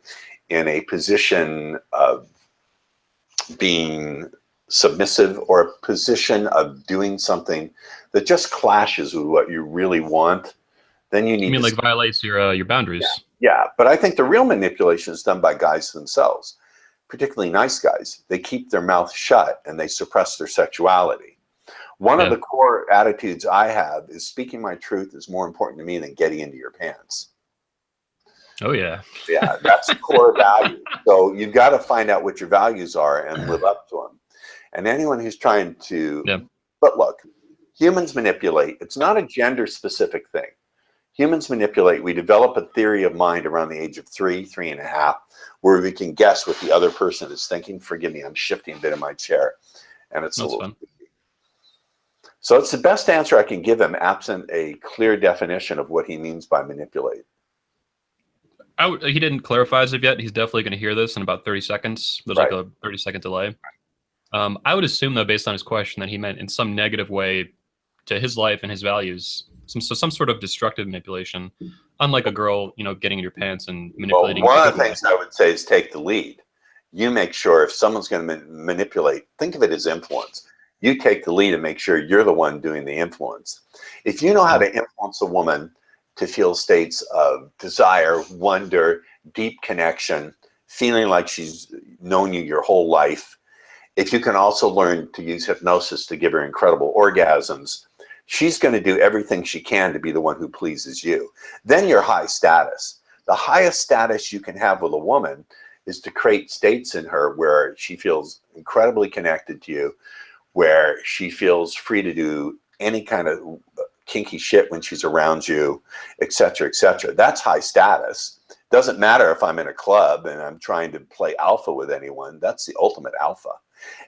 [SPEAKER 2] in a position of being submissive or a position of doing something that just clashes with what you really want, then you need
[SPEAKER 1] to, like, violates your boundaries.
[SPEAKER 2] Yeah, but I think the real manipulation is done by guys themselves, particularly nice guys. They keep their mouth shut and they suppress their sexuality. One of the core attitudes I have is speaking my truth is more important to me than getting into your pants.
[SPEAKER 1] Oh, yeah.
[SPEAKER 2] Yeah, that's a core value. So you've got to find out what your values are and live up to them. And anyone who's trying to, but look, humans manipulate. It's not a gender-specific thing. Humans manipulate. We develop a theory of mind around the age of 3, 3.5, where we can guess what the other person is thinking. Forgive me, I'm shifting a bit in my chair, and it's a little. So it's the best answer I can give him, absent a clear definition of what he means by manipulate.
[SPEAKER 1] He didn't clarify as of yet. He's definitely going to hear this in about 30 seconds. There's like a 30-second delay. I would assume, though, based on his question, that he meant in some negative way to his life and his values, some sort of destructive manipulation, unlike a girl, getting in your pants and manipulating.
[SPEAKER 2] Well, one of the things I would say is take the lead. You make sure if someone's going to manipulate, think of it as influence. You take the lead and make sure you're the one doing the influence. If you know how to influence a woman to feel states of desire, wonder, deep connection, feeling like she's known you your whole life, if you can also learn to use hypnosis to give her incredible orgasms, she's going to do everything she can to be the one who pleases you. Then you're high status. The highest status you can have with a woman is to create states in her where she feels incredibly connected to you, where she feels free to do any kind of kinky shit when she's around you, et cetera, et cetera. That's high status. Doesn't matter if I'm in a club and I'm trying to play alpha with anyone. That's the ultimate alpha.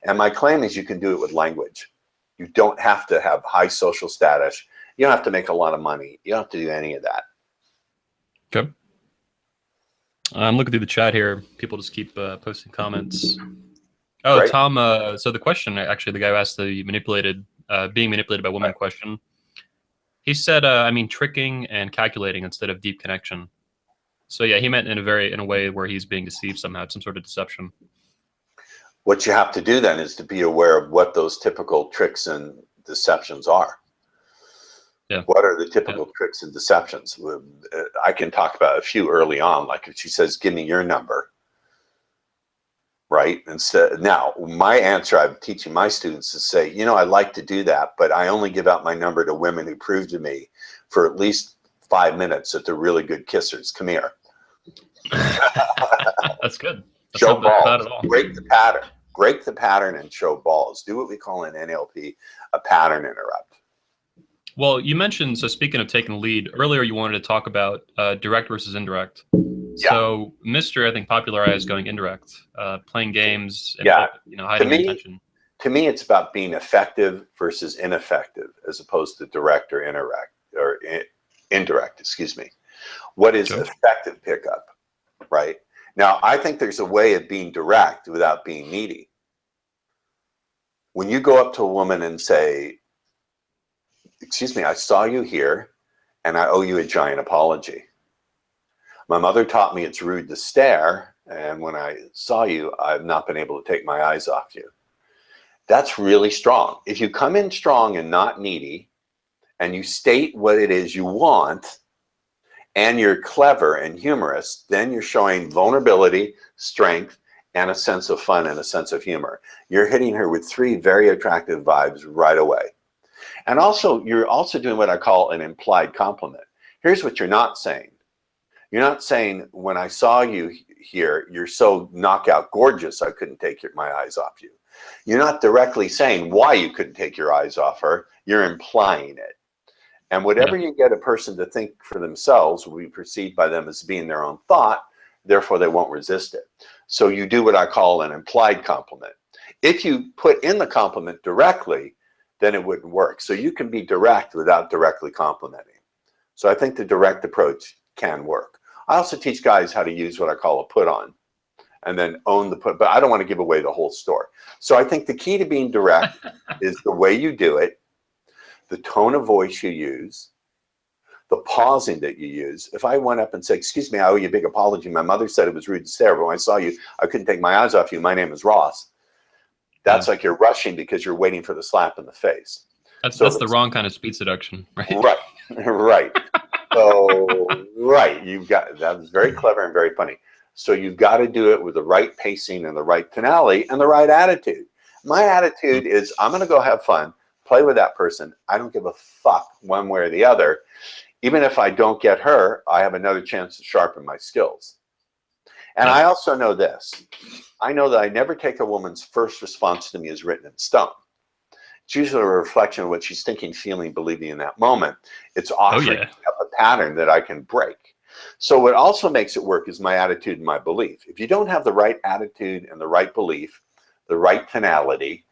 [SPEAKER 2] And my claim is you can do it with language. You don't have to have high social status. You don't have to make a lot of money. You don't have to do any of that.
[SPEAKER 1] Okay. I'm looking through the chat here. People just keep posting comments. Oh, right. Tom, so the question, actually, the guy who asked the being manipulated by women question, he said, I mean, tricking and calculating instead of deep connection. So yeah, he meant in a way where he's being deceived somehow, some sort of deception.
[SPEAKER 2] What you have to do then is to be aware of what those typical tricks and deceptions are. Yeah. What are the typical tricks and deceptions? I can talk about a few early on, like if she says, give me your number, right? Instead, now, my answer I'm teaching my students is say, I like to do that, but I only give out my number to women who prove to me for at least 5 minutes that they're really good kissers. Come here.
[SPEAKER 1] That's good. That's
[SPEAKER 2] show
[SPEAKER 1] not
[SPEAKER 2] balls.
[SPEAKER 1] Bad at all.
[SPEAKER 2] Break the pattern. Break the pattern and show balls. Do what we call in NLP a pattern interrupt.
[SPEAKER 1] Well, you mentioned, so speaking of taking the lead, earlier you wanted to talk about direct versus indirect. Yeah. So Mr. I think popularized going indirect, playing games, and hiding intention.
[SPEAKER 2] To me, it's about being effective versus ineffective, as opposed to direct or indirect, excuse me. What is effective pickup, right? Now, I think there's a way of being direct without being needy. When you go up to a woman and say, excuse me, I saw you here and I owe you a giant apology. My mother taught me it's rude to stare, and when I saw you, I've not been able to take my eyes off you. That's really strong. If you come in strong and not needy, and you state what it is you want, and you're clever and humorous, then you're showing vulnerability, strength, and a sense of fun and a sense of humor. You're hitting her with 3 very attractive vibes right away. And also, you're also doing what I call an implied compliment. Here's what you're not saying. You're not saying, when I saw you here, you're so knockout gorgeous, I couldn't take my eyes off you. You're not directly saying why you couldn't take your eyes off her. You're implying it. And whatever you get a person to think for themselves will be perceived by them as being their own thought, therefore they won't resist it. So you do what I call an implied compliment. If you put in the compliment directly, then it wouldn't work. So you can be direct without directly complimenting. So I think the direct approach can work. I also teach guys how to use what I call a put on and then own the put, but I don't want to give away the whole story. So I think the key to being direct is the way you do it, the tone of voice you use, the pausing that you use. If I went up and said, excuse me, I owe you a big apology. My mother said it was rude to stare, but when I saw you, I couldn't take my eyes off you. My name is Ross. That's like you're rushing because you're waiting for the slap in the face.
[SPEAKER 1] That's the wrong kind of speed seduction, right?
[SPEAKER 2] Right, right. So, right, that was very clever and very funny. So you've got to do it with the right pacing and the right tonality and the right attitude. My attitude is, I'm going to go have fun, play with that person. I don't give a fuck one way or the other. Even if I don't get her, I have another chance to sharpen my skills. And I also know this. I know that I never take a woman's first response to me as written in stone. It's usually a reflection of what she's thinking, feeling, believing in that moment. It's offering up a pattern that I can break. So what also makes it work is my attitude and my belief. If you don't have the right attitude and the right belief, the right tonality,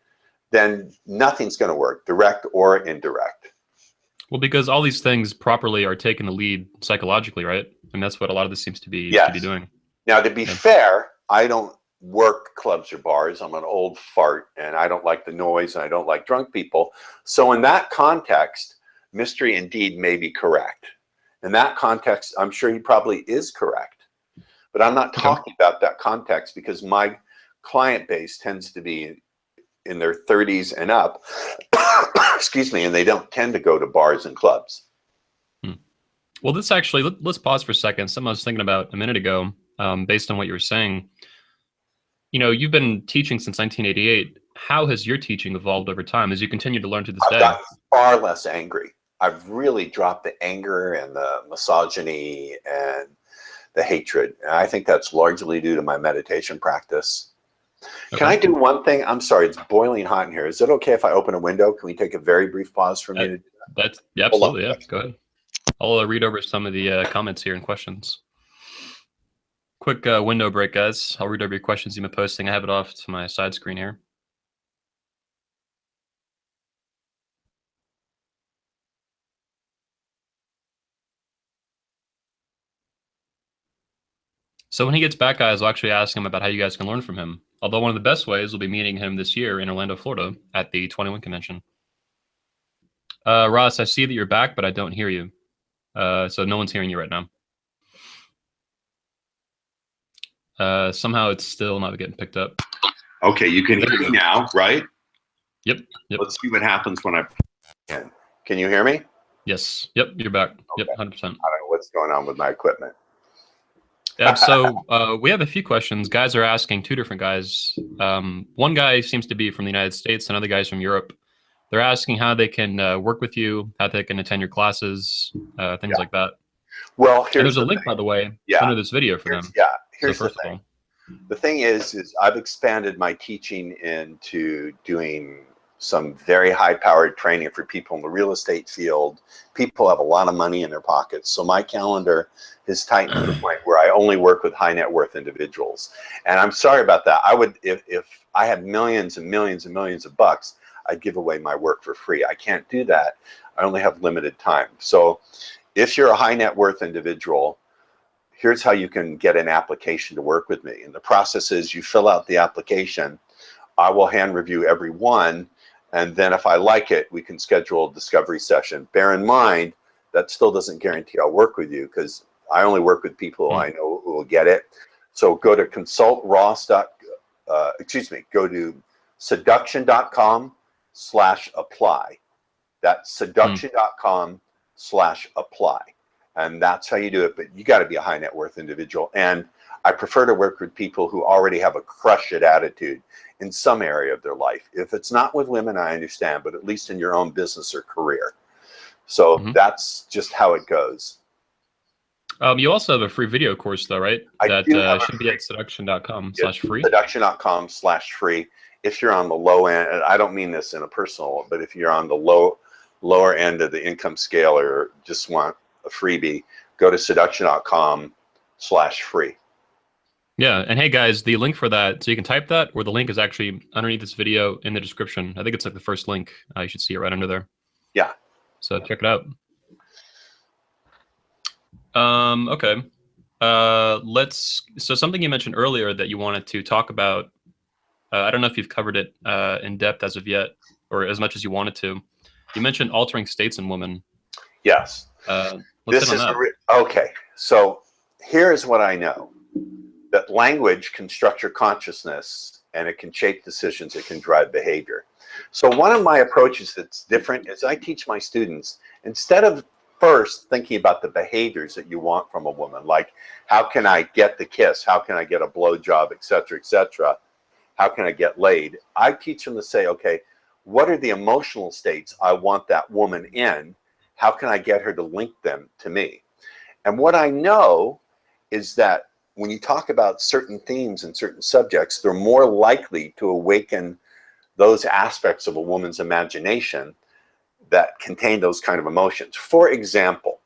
[SPEAKER 2] then nothing's going to work, direct or indirect.
[SPEAKER 1] Well, because all these things properly are taking the lead psychologically, right? And that's what a lot of this seems to be doing.
[SPEAKER 2] Now, to be fair, I don't work clubs or bars. I'm an old fart, and I don't like the noise, and I don't like drunk people. So in that context, Mystery indeed may be correct. In that context, I'm sure he probably is correct. But I'm not talking about that context because my client base tends to be in their 30s and up, excuse me, and they don't tend to go to bars and clubs.
[SPEAKER 1] Well, this actually, let's pause for a second. Something I was thinking about a minute ago, based on what you were saying. You know, you've been teaching since 1988. How has your teaching evolved over time as you continue to learn to this day?
[SPEAKER 2] I've gotten far less angry. I've really dropped the anger and the misogyny and the hatred. And I think that's largely due to my meditation practice. Okay. Can I do one thing? I'm sorry, it's boiling hot in here. Is it okay if I open a window? Can we take a very brief pause for me to do that?
[SPEAKER 1] Yeah, absolutely, yeah. Go ahead. I'll read over some of the comments here and questions. Quick window break, guys. I'll read over your questions you've been posting. I have it off to my side screen here. So when he gets back, guys, I'll actually ask him about how you guys can learn from him. Although one of the best ways will be meeting him this year in Orlando, Florida at the 21 convention. Ross, I see that you're back, but I don't hear you. So no one's hearing you right now. Somehow it's still not getting picked up.
[SPEAKER 3] Okay, you can hear me now, right?
[SPEAKER 1] Yep.
[SPEAKER 3] Let's see what happens when I
[SPEAKER 2] can. Can you hear me?
[SPEAKER 1] Yes. Yep, you're back.
[SPEAKER 2] Okay.
[SPEAKER 1] Yep, 100%.
[SPEAKER 2] I don't know what's going on with my equipment.
[SPEAKER 1] Yeah, so we have a few questions. Guys are asking, two different guys. One guy seems to be from the United States, another guy's from Europe. They're asking how they can work with you, how they can attend your classes, things like that.
[SPEAKER 2] Well,
[SPEAKER 1] there's a link, by the way, under this video for them.
[SPEAKER 2] Yeah, here's the thing. The thing is I've expanded my teaching into doing some very high-powered training for people in the real estate field. People have a lot of money in their pockets. So my calendar is tightened to the point where I only work with high net worth individuals. And I'm sorry about that. I would, if I had millions and millions and millions of bucks, I'd give away my work for free. I can't do that. I only have limited time. So if you're a high net worth individual, here's how you can get an application to work with me. And the process is you fill out the application. I will hand review every one. And then if I like it, we can schedule a discovery session. Bear in mind, that still doesn't guarantee I'll work with you because I only work with people I know who will get it. So go to go to seduction.com/apply. That's seduction.com/apply. And that's how you do it. But you got to be a high net worth individual. And I prefer to work with people who already have a crush it attitude in some area of their life. If it's not with women, I understand, but at least in your own business or career. So that's just how it goes.
[SPEAKER 1] You also have a free video course, though, right? That should be at seduction.com/free.
[SPEAKER 2] Seduction.com/free. If you're on the low end, and I don't mean this in a personal, but if you're on the lower end of the income scale or just want a freebie, go to seduction.com/free.
[SPEAKER 1] Yeah, and hey guys, the link for that, so you can type that, or the link is actually underneath this video in the description. I think it's like the first link. You should see it right under there.
[SPEAKER 2] Yeah.
[SPEAKER 1] So check it out. Okay. So something you mentioned earlier that you wanted to talk about, I don't know if you've covered it in depth as of yet, or as much as you wanted to. You mentioned altering states in women.
[SPEAKER 2] Yes.
[SPEAKER 1] Let's hit on that.
[SPEAKER 2] Okay, so here's what I know. That language can structure consciousness and it can shape decisions, it can drive behavior. So one of my approaches that's different is I teach my students, instead of first thinking about the behaviors that you want from a woman, like how can I get the kiss, how can I get a blowjob, etc., etc., how can I get laid, I teach them to say, okay, what are the emotional states I want that woman in? How can I get her to link them to me? And what I know is that when you talk about certain themes and certain subjects, they're more likely to awaken those aspects of a woman's imagination that contain those kind of emotions. For example,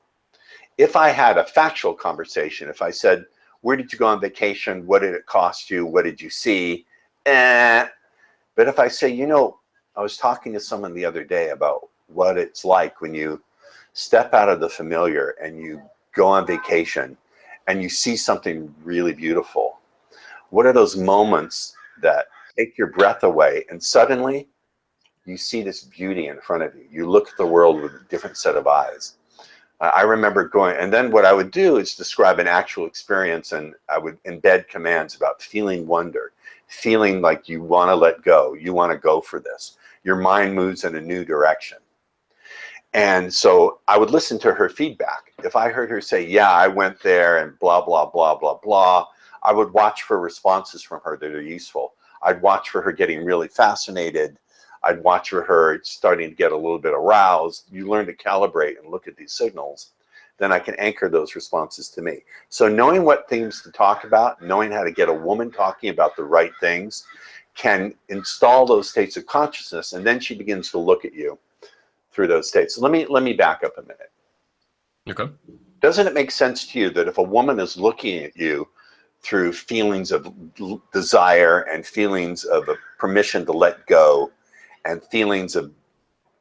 [SPEAKER 2] if I had a factual conversation, if I said, where did you go on vacation? What did it cost you? What did you see? But if I say, you know, I was talking to someone the other day about what it's like when you step out of the familiar and you go on vacation and you see something really beautiful. What are those moments that take your breath away and suddenly you see this beauty in front of you? You look at the world with a different set of eyes. I remember going, and then what I would do is describe an actual experience, and I would embed commands about feeling wonder, feeling like you want to let go, you want to go for this. Your mind moves in a new direction. And so I would listen to her feedback. If I heard her say, yeah, I went there and blah, blah, blah, blah, blah, I would watch for responses from her that are useful. I'd watch for her getting really fascinated. I'd watch for her starting to get a little bit aroused. You learn to calibrate and look at these signals. Then I can anchor those responses to me. So knowing what themes to talk about, knowing how to get a woman talking about the right things, can install those states of consciousness, and then she begins to look at you through those states. So let me back up a minute.
[SPEAKER 1] Okay.
[SPEAKER 2] Doesn't it make sense to you that if a woman is looking at you through feelings of desire and feelings of a permission to let go and feelings of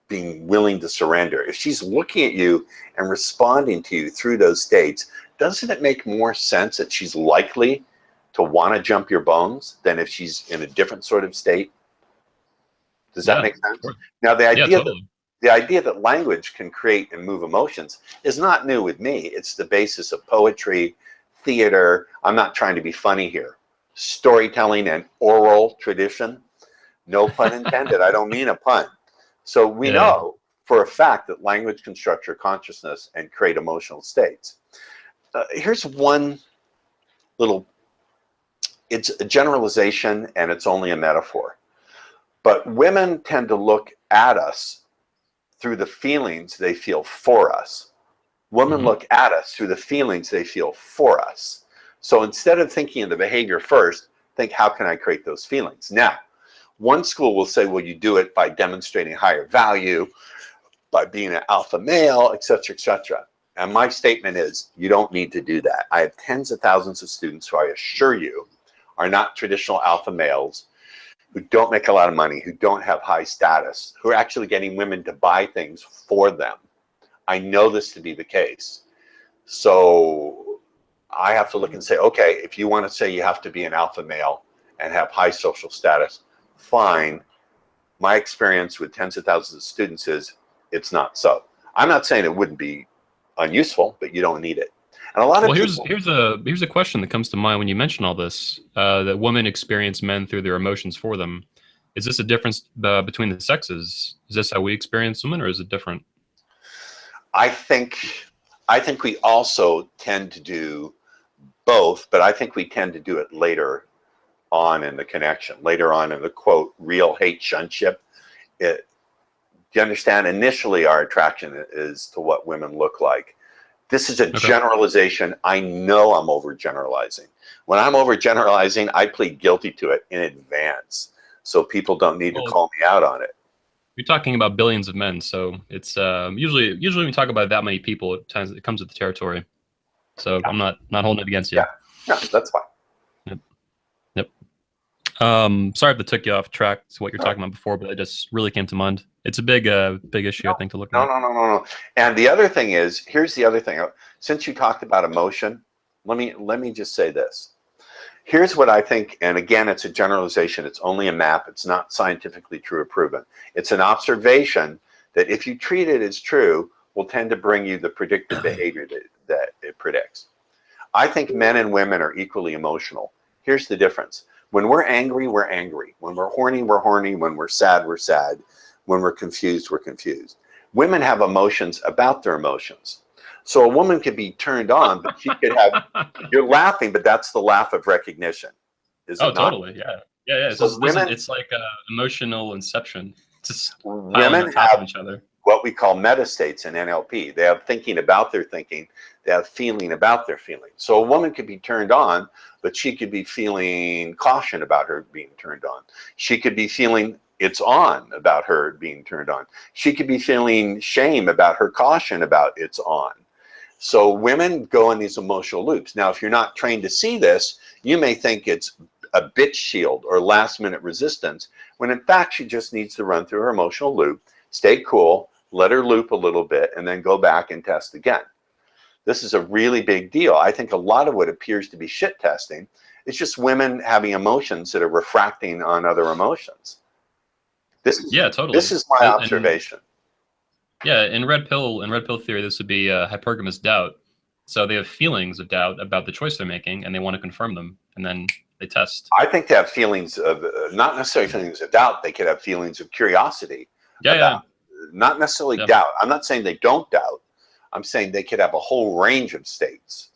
[SPEAKER 2] being willing to surrender, if she's looking at you and responding to you through those states, doesn't it make more sense that she's likely to want to jump your bones than if she's in a different sort of state? Does that make sense? Now, the idea that language can create and move emotions is not new with me. It's the basis of poetry, theater. I'm not trying to be funny here. Storytelling and oral tradition. No pun intended. I don't mean a pun. So we know for a fact that language can structure consciousness and create emotional states. Here's one little, it's a generalization and it's only a metaphor. But women tend to look at us through the feelings they feel for us. Women look at us through the feelings they feel for us. So instead of thinking of the behavior first, think, how can I create those feelings? Now, one school will say, well, you do it by demonstrating higher value, by being an alpha male, et cetera, et cetera. And my statement is, you don't need to do that. I have tens of thousands of students who I assure you are not traditional alpha males, who don't make a lot of money, who don't have high status, who are actually getting women to buy things for them. I know this to be the case. So I have to look and say, okay, if you want to say you have to be an alpha male and have high social status, fine. My experience with tens of thousands of students is it's not so. I'm not saying it wouldn't be unuseful, but you don't need it. And a lot of people,
[SPEAKER 1] here's a question that comes to mind when you mention all this, that women experience men through their emotions for them. Is this a difference between the sexes? Is this how we experience women, or is it different?
[SPEAKER 2] I think we also tend to do both, but I think we tend to do it later on in the connection, later on in the quote, real hate shunship. Do you understand? Initially, our attraction is to what women look like. This is a generalization. I know I'm overgeneralizing. When I'm overgeneralizing, I plead guilty to it in advance, so people don't need to call me out on it.
[SPEAKER 1] You're talking about billions of men, so it's usually when we talk about that many people, it comes with the territory. So I'm not holding it against you.
[SPEAKER 2] Yeah, no, that's fine.
[SPEAKER 1] Yep. Sorry if I took you off track to what you're talking about before, but it just really came to mind. It's a big issue, I think, to look at.
[SPEAKER 2] No. And the other thing is, here's the other thing. Since you talked about emotion, let me just say this. Here's what I think, and again, it's a generalization. It's only a map. It's not scientifically true or proven. It's an observation that if you treat it as true, will tend to bring you the predicted behavior that it predicts. I think men and women are equally emotional. Here's the difference. When we're angry, we're angry. When we're horny, we're horny. When we're sad, we're sad. When we're confused, we're confused. Women have emotions about their emotions. So a woman could be turned on, but she could have, you're laughing, but that's the laugh of recognition. Is it not?
[SPEAKER 1] Totally, yeah.
[SPEAKER 2] So
[SPEAKER 1] It's like emotional inception. Just
[SPEAKER 2] women
[SPEAKER 1] on top of each other.
[SPEAKER 2] What we call meta states in NLP. They have thinking about their thinking. They have feeling about their feeling. So a woman could be turned on, but she could be feeling caution about her being turned on. She could be feeling it's on about her being turned on. She could be feeling shame about her caution about it's on. So women go in these emotional loops. Now, if you're not trained to see this, you may think it's a bitch shield or last minute resistance, when in fact she just needs to run through her emotional loop, stay cool, let her loop a little bit, and then go back and test again. This is a really big deal. I think a lot of what appears to be shit testing is just women having emotions that are refracting on other emotions. This is,
[SPEAKER 1] yeah, totally.
[SPEAKER 2] This is my observation.
[SPEAKER 1] Yeah, in red pill theory, this would be hypergamous doubt. So they have feelings of doubt about the choice they're making, and they want to confirm them, and then they test.
[SPEAKER 2] I think they have feelings of, not necessarily feelings of doubt, they could have feelings of curiosity.
[SPEAKER 1] Yeah.
[SPEAKER 2] Not necessarily doubt. I'm not saying they don't doubt. I'm saying they could have a whole range of states.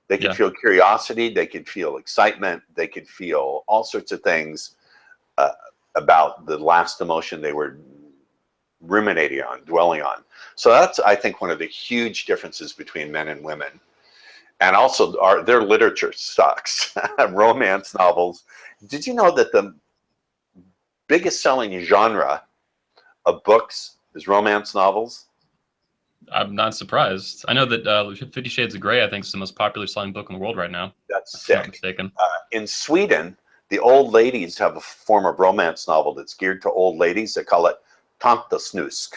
[SPEAKER 2] They could feel curiosity, they could feel excitement, they could feel all sorts of things about the last emotion they were ruminating on, dwelling on. So that's, I think, one of the huge differences between men and women. And also, their literature sucks. Romance novels. Did you know that the biggest selling genre of books is romance novels?
[SPEAKER 1] I'm not surprised. I know that 50 Shades of Grey, I think, is the most popular selling book in the world right now.
[SPEAKER 2] That's
[SPEAKER 1] sick. If I'm not mistaken.
[SPEAKER 2] In Sweden, the old ladies have a form of romance novel that's geared to old ladies. They call it Tanta Snusk.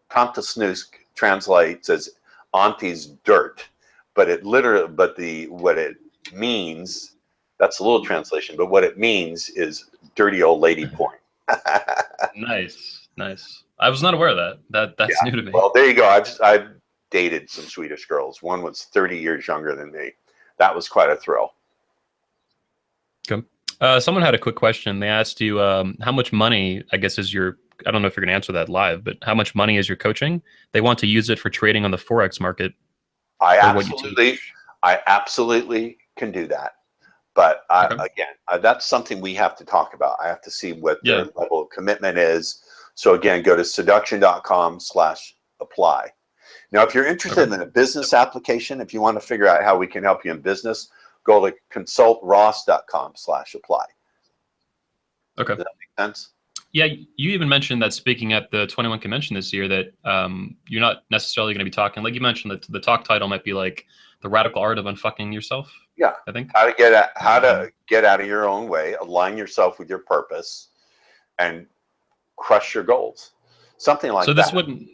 [SPEAKER 2] Tanta Snusk translates as auntie's dirt, but it literally, what it means, that's a little translation, but what it means is dirty old lady porn.
[SPEAKER 1] Nice. I was not aware of that. That's new to me.
[SPEAKER 2] Well, there you go. I've dated some Swedish girls. One was 30 years younger than me. That was quite a thrill.
[SPEAKER 1] Okay. Someone had a quick question. They asked you how much money, I guess, is your, I don't know if you're going to answer that live, but how much money is your coaching? They want to use it for trading on the Forex market.
[SPEAKER 2] I absolutely can do that. But again, that's something we have to talk about. I have to see what their level of commitment is. So again, go to seduction.com/apply. Now, if you're interested in a business application, if you want to figure out how we can help you in business, go to consultross.com/apply.
[SPEAKER 1] Okay.
[SPEAKER 2] Does that make sense?
[SPEAKER 1] Yeah, you even mentioned that speaking at the 21 convention this year that you're not necessarily going to be talking, like you mentioned that the talk title might be like the radical art of unfucking yourself.
[SPEAKER 2] Yeah,
[SPEAKER 1] I think
[SPEAKER 2] how to get out of your own way, align yourself with your purpose, and crush your goals. Something like that.
[SPEAKER 1] So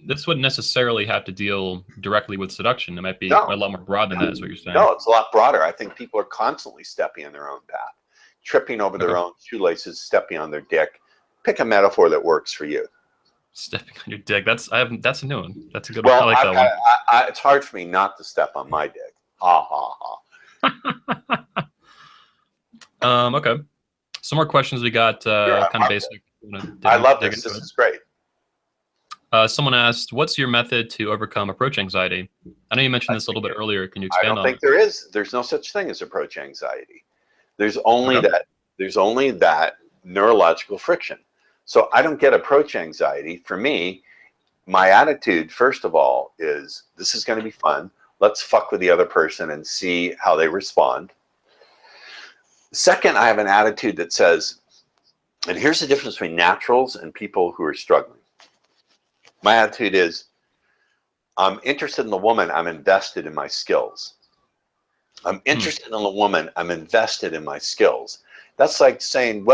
[SPEAKER 1] this wouldn't necessarily have to deal directly with seduction. It might be a lot more broad than that, is what you're saying.
[SPEAKER 2] No, it's a lot broader. I think people are constantly stepping in their own path, tripping over their own shoelaces, stepping on their dick. Pick a metaphor that works for you.
[SPEAKER 1] Stepping on your dick. That's a new one. That's a good one. I like that one.
[SPEAKER 2] It's hard for me not to step on my dick. Ha ha ha.
[SPEAKER 1] Okay. Some more questions we got. Kind of basic.
[SPEAKER 2] I love this. This is great.
[SPEAKER 1] Someone asked, "What's your method to overcome approach anxiety?" I know you mentioned this a little bit earlier. Can you expand on it?
[SPEAKER 2] I don't think there is. There's no such thing as approach anxiety. There's only that neurological friction. So I don't get approach anxiety. For me, my attitude, first of all, is this is going to be fun. Let's fuck with the other person and see how they respond. Second, I have an attitude that says, and here's the difference between naturals and people who are struggling. My attitude is, I'm interested in the woman, I'm invested in my skills. I'm interested in the woman, I'm invested in my skills. That's like saying,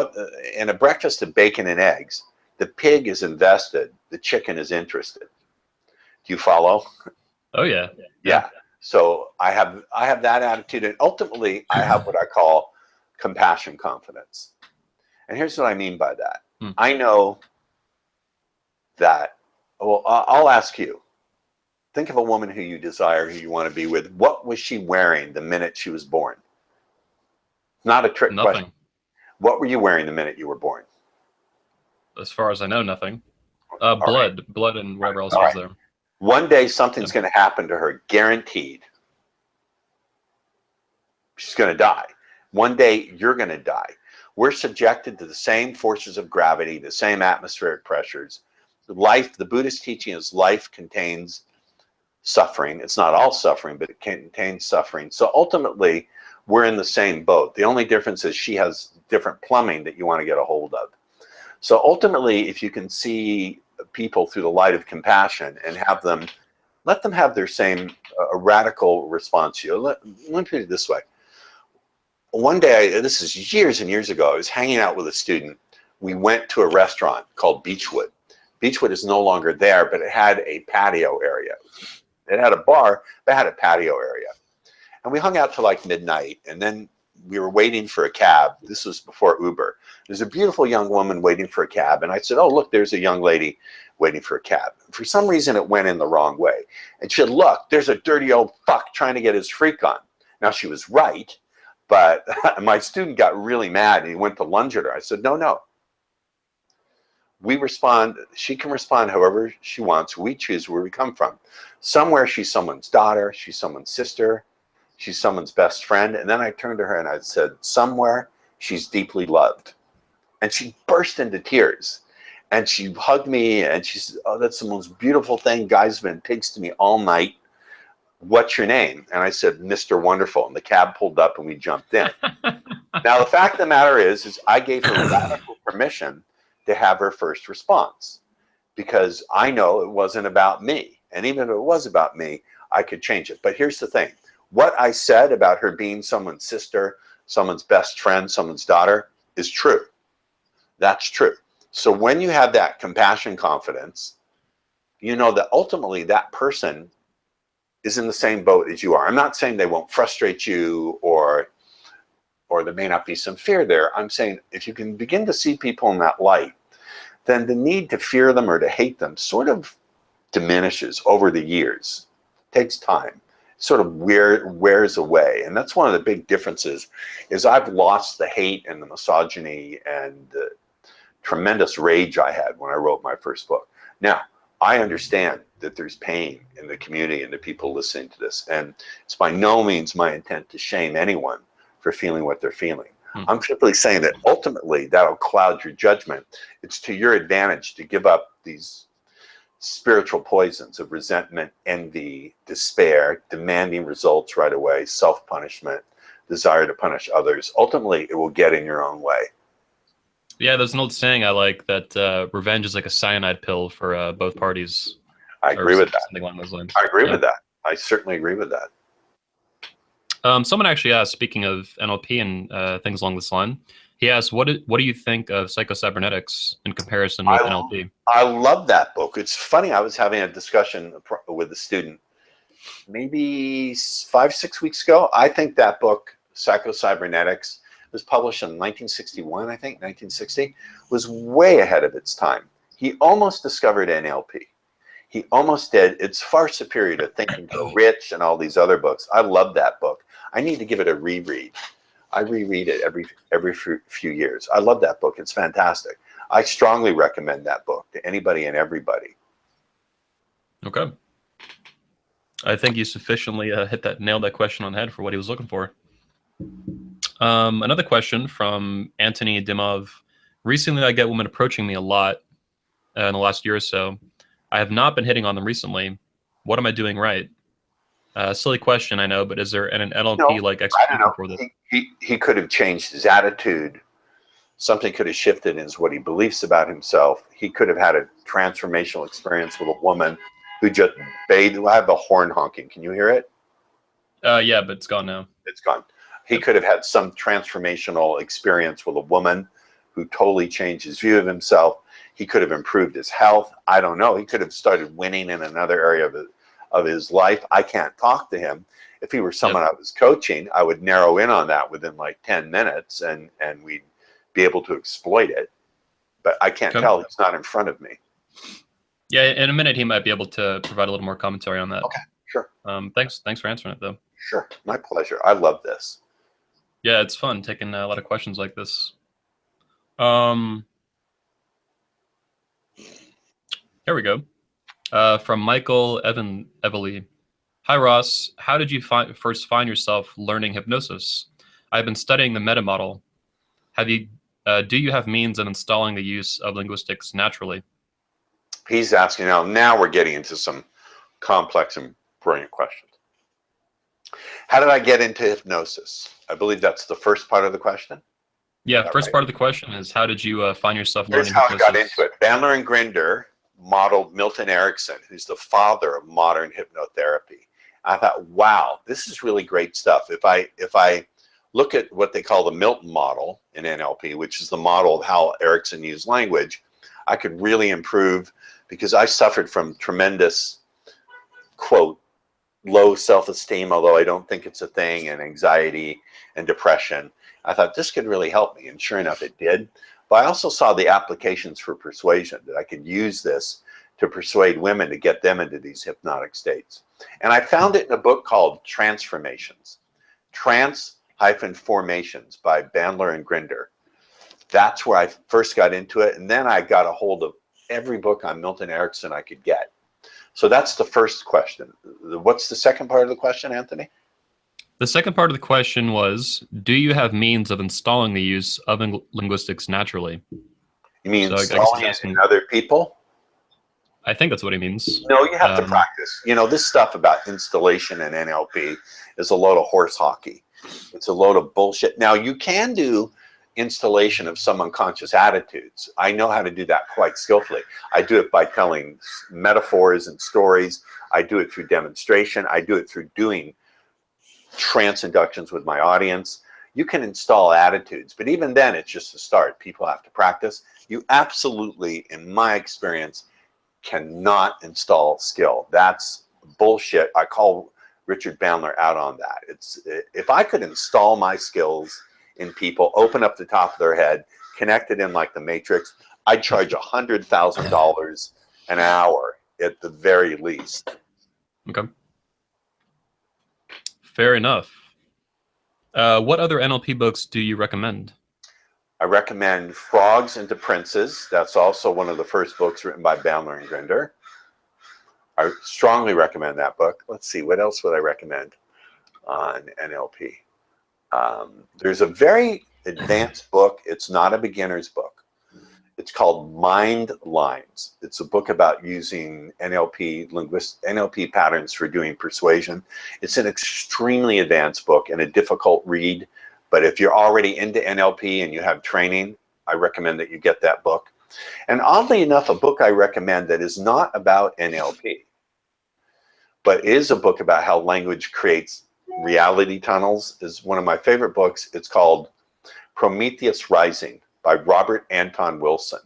[SPEAKER 2] in a breakfast of bacon and eggs, the pig is invested, the chicken is interested. Do you follow?
[SPEAKER 1] Oh yeah.
[SPEAKER 2] Yeah. So I have that attitude, and ultimately I have what I call compassion confidence. And here's what I mean by that. I know that, well, I'll ask you, think of a woman who you desire, who you want to be with. What was she wearing the minute she was born? Not a trick question. What were you wearing the minute you were born?
[SPEAKER 1] As far as I know, nothing. Blood and whatever else was there.
[SPEAKER 2] One day something's going to happen to her, guaranteed. She's going to die. One day you're going to die. We're subjected to the same forces of gravity, the same atmospheric pressures. Life, the Buddhist teaching is life contains suffering. It's not all suffering, but it contains suffering. So ultimately, we're in the same boat. The only difference is she has different plumbing that you want to get a hold of. So ultimately, if you can see people through the light of compassion and let them have their same radical response to you. Let me put it this way. one day, this is years and years ago, I was hanging out with a student. We went to a restaurant called Beechwood. Beechwood is no longer there, but it had a patio area. It had a bar, but it had a patio area. And we hung out till like midnight, and then we were waiting for a cab. This was before Uber. There's a beautiful young woman waiting for a cab, and I said, oh, look, there's a young lady waiting for a cab. For some reason, it went in the wrong way. And she said, look, there's a dirty old fuck trying to get his freak on. Now, she was right, but my student got really mad, and he went to lunge at her. I said, no, no. We respond, she can respond however she wants. We choose where we come from. Somewhere she's someone's daughter, she's someone's sister, she's someone's best friend. And then I turned to her and I said, somewhere she's deeply loved. And she burst into tears. And she hugged me and she said, oh, that's the most beautiful thing. Guys have been pigs to me all night. What's your name? And I said, Mr. Wonderful. And the cab pulled up and we jumped in. Now, the fact of the matter is I gave her radical permission to have her first response, because I know it wasn't about me. And even if it was about me, I could change it. But here's the thing. What I said about her being someone's sister, someone's best friend, someone's daughter is true. That's true. So when you have that compassion confidence, you know that ultimately that person is in the same boat as you are. I'm not saying they won't frustrate you or there may not be some fear there. I'm saying if you can begin to see people in that light, then the need to fear them or to hate them sort of diminishes over the years. It takes time. It sort of wears away. And that's one of the big differences is I've lost the hate and the misogyny and the tremendous rage I had when I wrote my first book. Now, I understand that there's pain in the community and the people listening to this. And it's by no means my intent to shame anyone for feeling what they're feeling. I'm simply saying that ultimately that'll cloud your judgment. It's to your advantage to give up these spiritual poisons of resentment, envy, despair, demanding results right away, self-punishment, desire to punish others. Ultimately, it will get in your own way.
[SPEAKER 1] Yeah, there's an old saying I like that revenge is like a cyanide pill for both parties.
[SPEAKER 2] I agree with that.
[SPEAKER 1] Something along those lines.
[SPEAKER 2] I agree with that. I certainly agree with that.
[SPEAKER 1] Someone actually asked, speaking of NLP and things along this line, he asked, what do you think of psychocybernetics in comparison with NLP?
[SPEAKER 2] I love that book. It's funny, I was having a discussion with a student maybe 5-6 weeks ago. I think that book, Psychocybernetics, was published in 1961, I think, 1960, was way ahead of its time. He almost discovered NLP. He almost did. It's far superior to Think and Grow Rich and all these other books. I love that book. I need to give it a reread. I reread it every few years. I love that book. It's fantastic. I strongly recommend that book to anybody and everybody.
[SPEAKER 1] Okay. I think you sufficiently nailed that question on the head for what he was looking for. Another question from Anthony Dimov. Recently, I get women approaching me a lot in the last year or so. I have not been hitting on them recently. What am I doing right? Silly question, I know, but is there an NLP-like explanation for this?
[SPEAKER 2] He could have changed his attitude. Something could have shifted in what he believes about himself. He could have had a transformational experience with a woman who just bathed. I have a horn honking. Can you hear it?
[SPEAKER 1] Yeah, but it's gone now.
[SPEAKER 2] It's gone. He could have had some transformational experience with a woman who totally changed his view of himself. He could have improved his health. I don't know. He could have started winning in another area of his life. I can't talk to him. If he were someone I was coaching, I would narrow in on that within like 10 minutes and we'd be able to exploit it. But I can't tell. He's not in front of me.
[SPEAKER 1] Yeah, in a minute he might be able to provide a little more commentary on that.
[SPEAKER 2] Okay, sure.
[SPEAKER 1] Thanks for answering it, though.
[SPEAKER 2] Sure, my pleasure. I love this.
[SPEAKER 1] Yeah, it's fun taking a lot of questions like this. Here we go. From Michael Evely. Hi, Ross. How did you first find yourself learning hypnosis? I've been studying the meta model. Do you have means of installing the use of linguistics naturally?
[SPEAKER 2] He's asking now we're getting into some complex and brilliant questions. How did I get into hypnosis? I believe that's the first part of the question.
[SPEAKER 1] Yeah, first part of the question is how did you find yourself learning
[SPEAKER 2] hypnosis?
[SPEAKER 1] Here's how
[SPEAKER 2] I got into it. Bandler and Grinder modeled Milton Erickson, who's the father of modern hypnotherapy. I thought, wow, this is really great stuff. If I look at what they call the Milton model in NLP, which is the model of how Erickson used language, I could really improve, because I suffered from tremendous, quote, low self-esteem, although I don't think it's a thing, and anxiety and depression. I thought this could really help me, and sure enough it did. But I also saw the applications for persuasion, that I could use this to persuade women to get them into these hypnotic states. And I found it in a book called Transformations, Trans-Formations by Bandler and Grinder. That's where I first got into it, and then I got a hold of every book on Milton Erickson I could get. So that's the first question. What's the second part of the question, Anthony?
[SPEAKER 1] The second part of the question was, do you have means of installing the use of linguistics naturally?
[SPEAKER 2] You mean
[SPEAKER 1] So
[SPEAKER 2] installing it in other people?
[SPEAKER 1] I think that's what he means.
[SPEAKER 2] No, you have to practice. You know, this stuff about installation and NLP is a load of horse hockey. It's a load of bullshit. Now, you can do installation of some unconscious attitudes. I know how to do that quite skillfully. I do it by telling metaphors and stories. I do it through demonstration. I do it through doing trance inductions with my audience. You can install attitudes, but even then it's just a start. People have to practice. You absolutely, in my experience, cannot install skill. That's bullshit. I call Richard Bandler out on that. It's, if I could install my skills in people, open up the top of their head, connect it in like the Matrix, I'd charge $100,000 an hour at the very least.
[SPEAKER 1] Okay. Fair enough. What other NLP books do you recommend?
[SPEAKER 2] I recommend Frogs into Princes. That's also one of the first books written by Bandler and Grinder. I strongly recommend that book. Let's see, what else would I recommend on NLP? There's a very advanced book. It's not a beginner's book. It's called Mind Lines. It's a book about using NLP patterns for doing persuasion. It's an extremely advanced book and a difficult read. But if you're already into NLP and you have training, I recommend that you get that book. And oddly enough, a book I recommend that is not about NLP, but is a book about how language creates reality tunnels, is one of my favorite books. It's called Prometheus Rising by Robert Anton Wilson.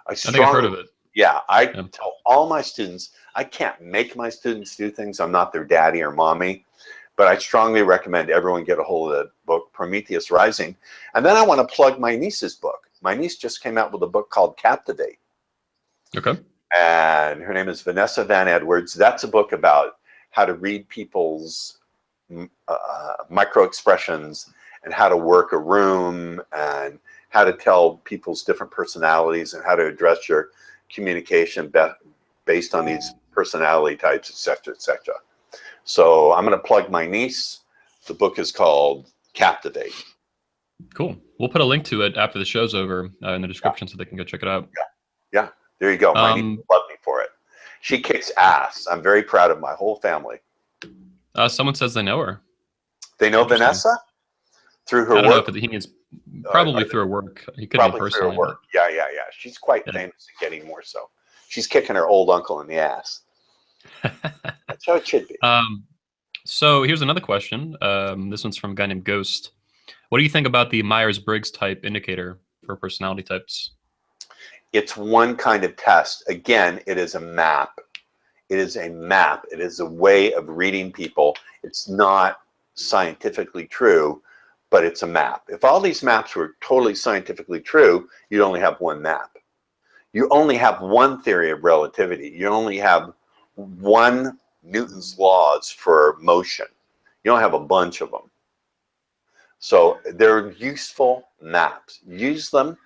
[SPEAKER 1] I think I've heard of it.
[SPEAKER 2] Yeah, I tell all my students, I can't make my students do things. I'm not their daddy or mommy. But I strongly recommend everyone get a hold of the book, Prometheus Rising. And then I want to plug my niece's book. My niece just came out with a book called Captivate.
[SPEAKER 1] Okay.
[SPEAKER 2] And her name is Vanessa Van Edwards. That's a book about how to read people's micro expressions and how to work a room and how to tell people's different personalities and how to address your communication based on these personality types, etc., etc. So I'm going to plug my niece. The book is called Captivate.
[SPEAKER 1] Cool. We'll put a link to it after the show's over in the description so they can go check it out.
[SPEAKER 2] Yeah. There you go. My niece loved me for it. She kicks ass. I'm very proud of my whole family.
[SPEAKER 1] Someone says they know her.
[SPEAKER 2] They know Vanessa? Through her work?
[SPEAKER 1] I don't know if he means probably through her work. He could be personally.
[SPEAKER 2] Through her work. Yeah. She's quite famous and getting more so. She's kicking her old uncle in the ass. That's how it should be.
[SPEAKER 1] So here's another question. This one's from a guy named Ghost. What do you think about the Myers-Briggs type indicator for personality types?
[SPEAKER 2] It's one kind of test. Again, it is a map. It is a map. It is a way of reading people. It's not scientifically true, but it's a map. If all these maps were totally scientifically true, you'd only have one map. You only have one theory of relativity. You only have one Newton's laws for motion. You don't have a bunch of them. So they're useful maps. Use them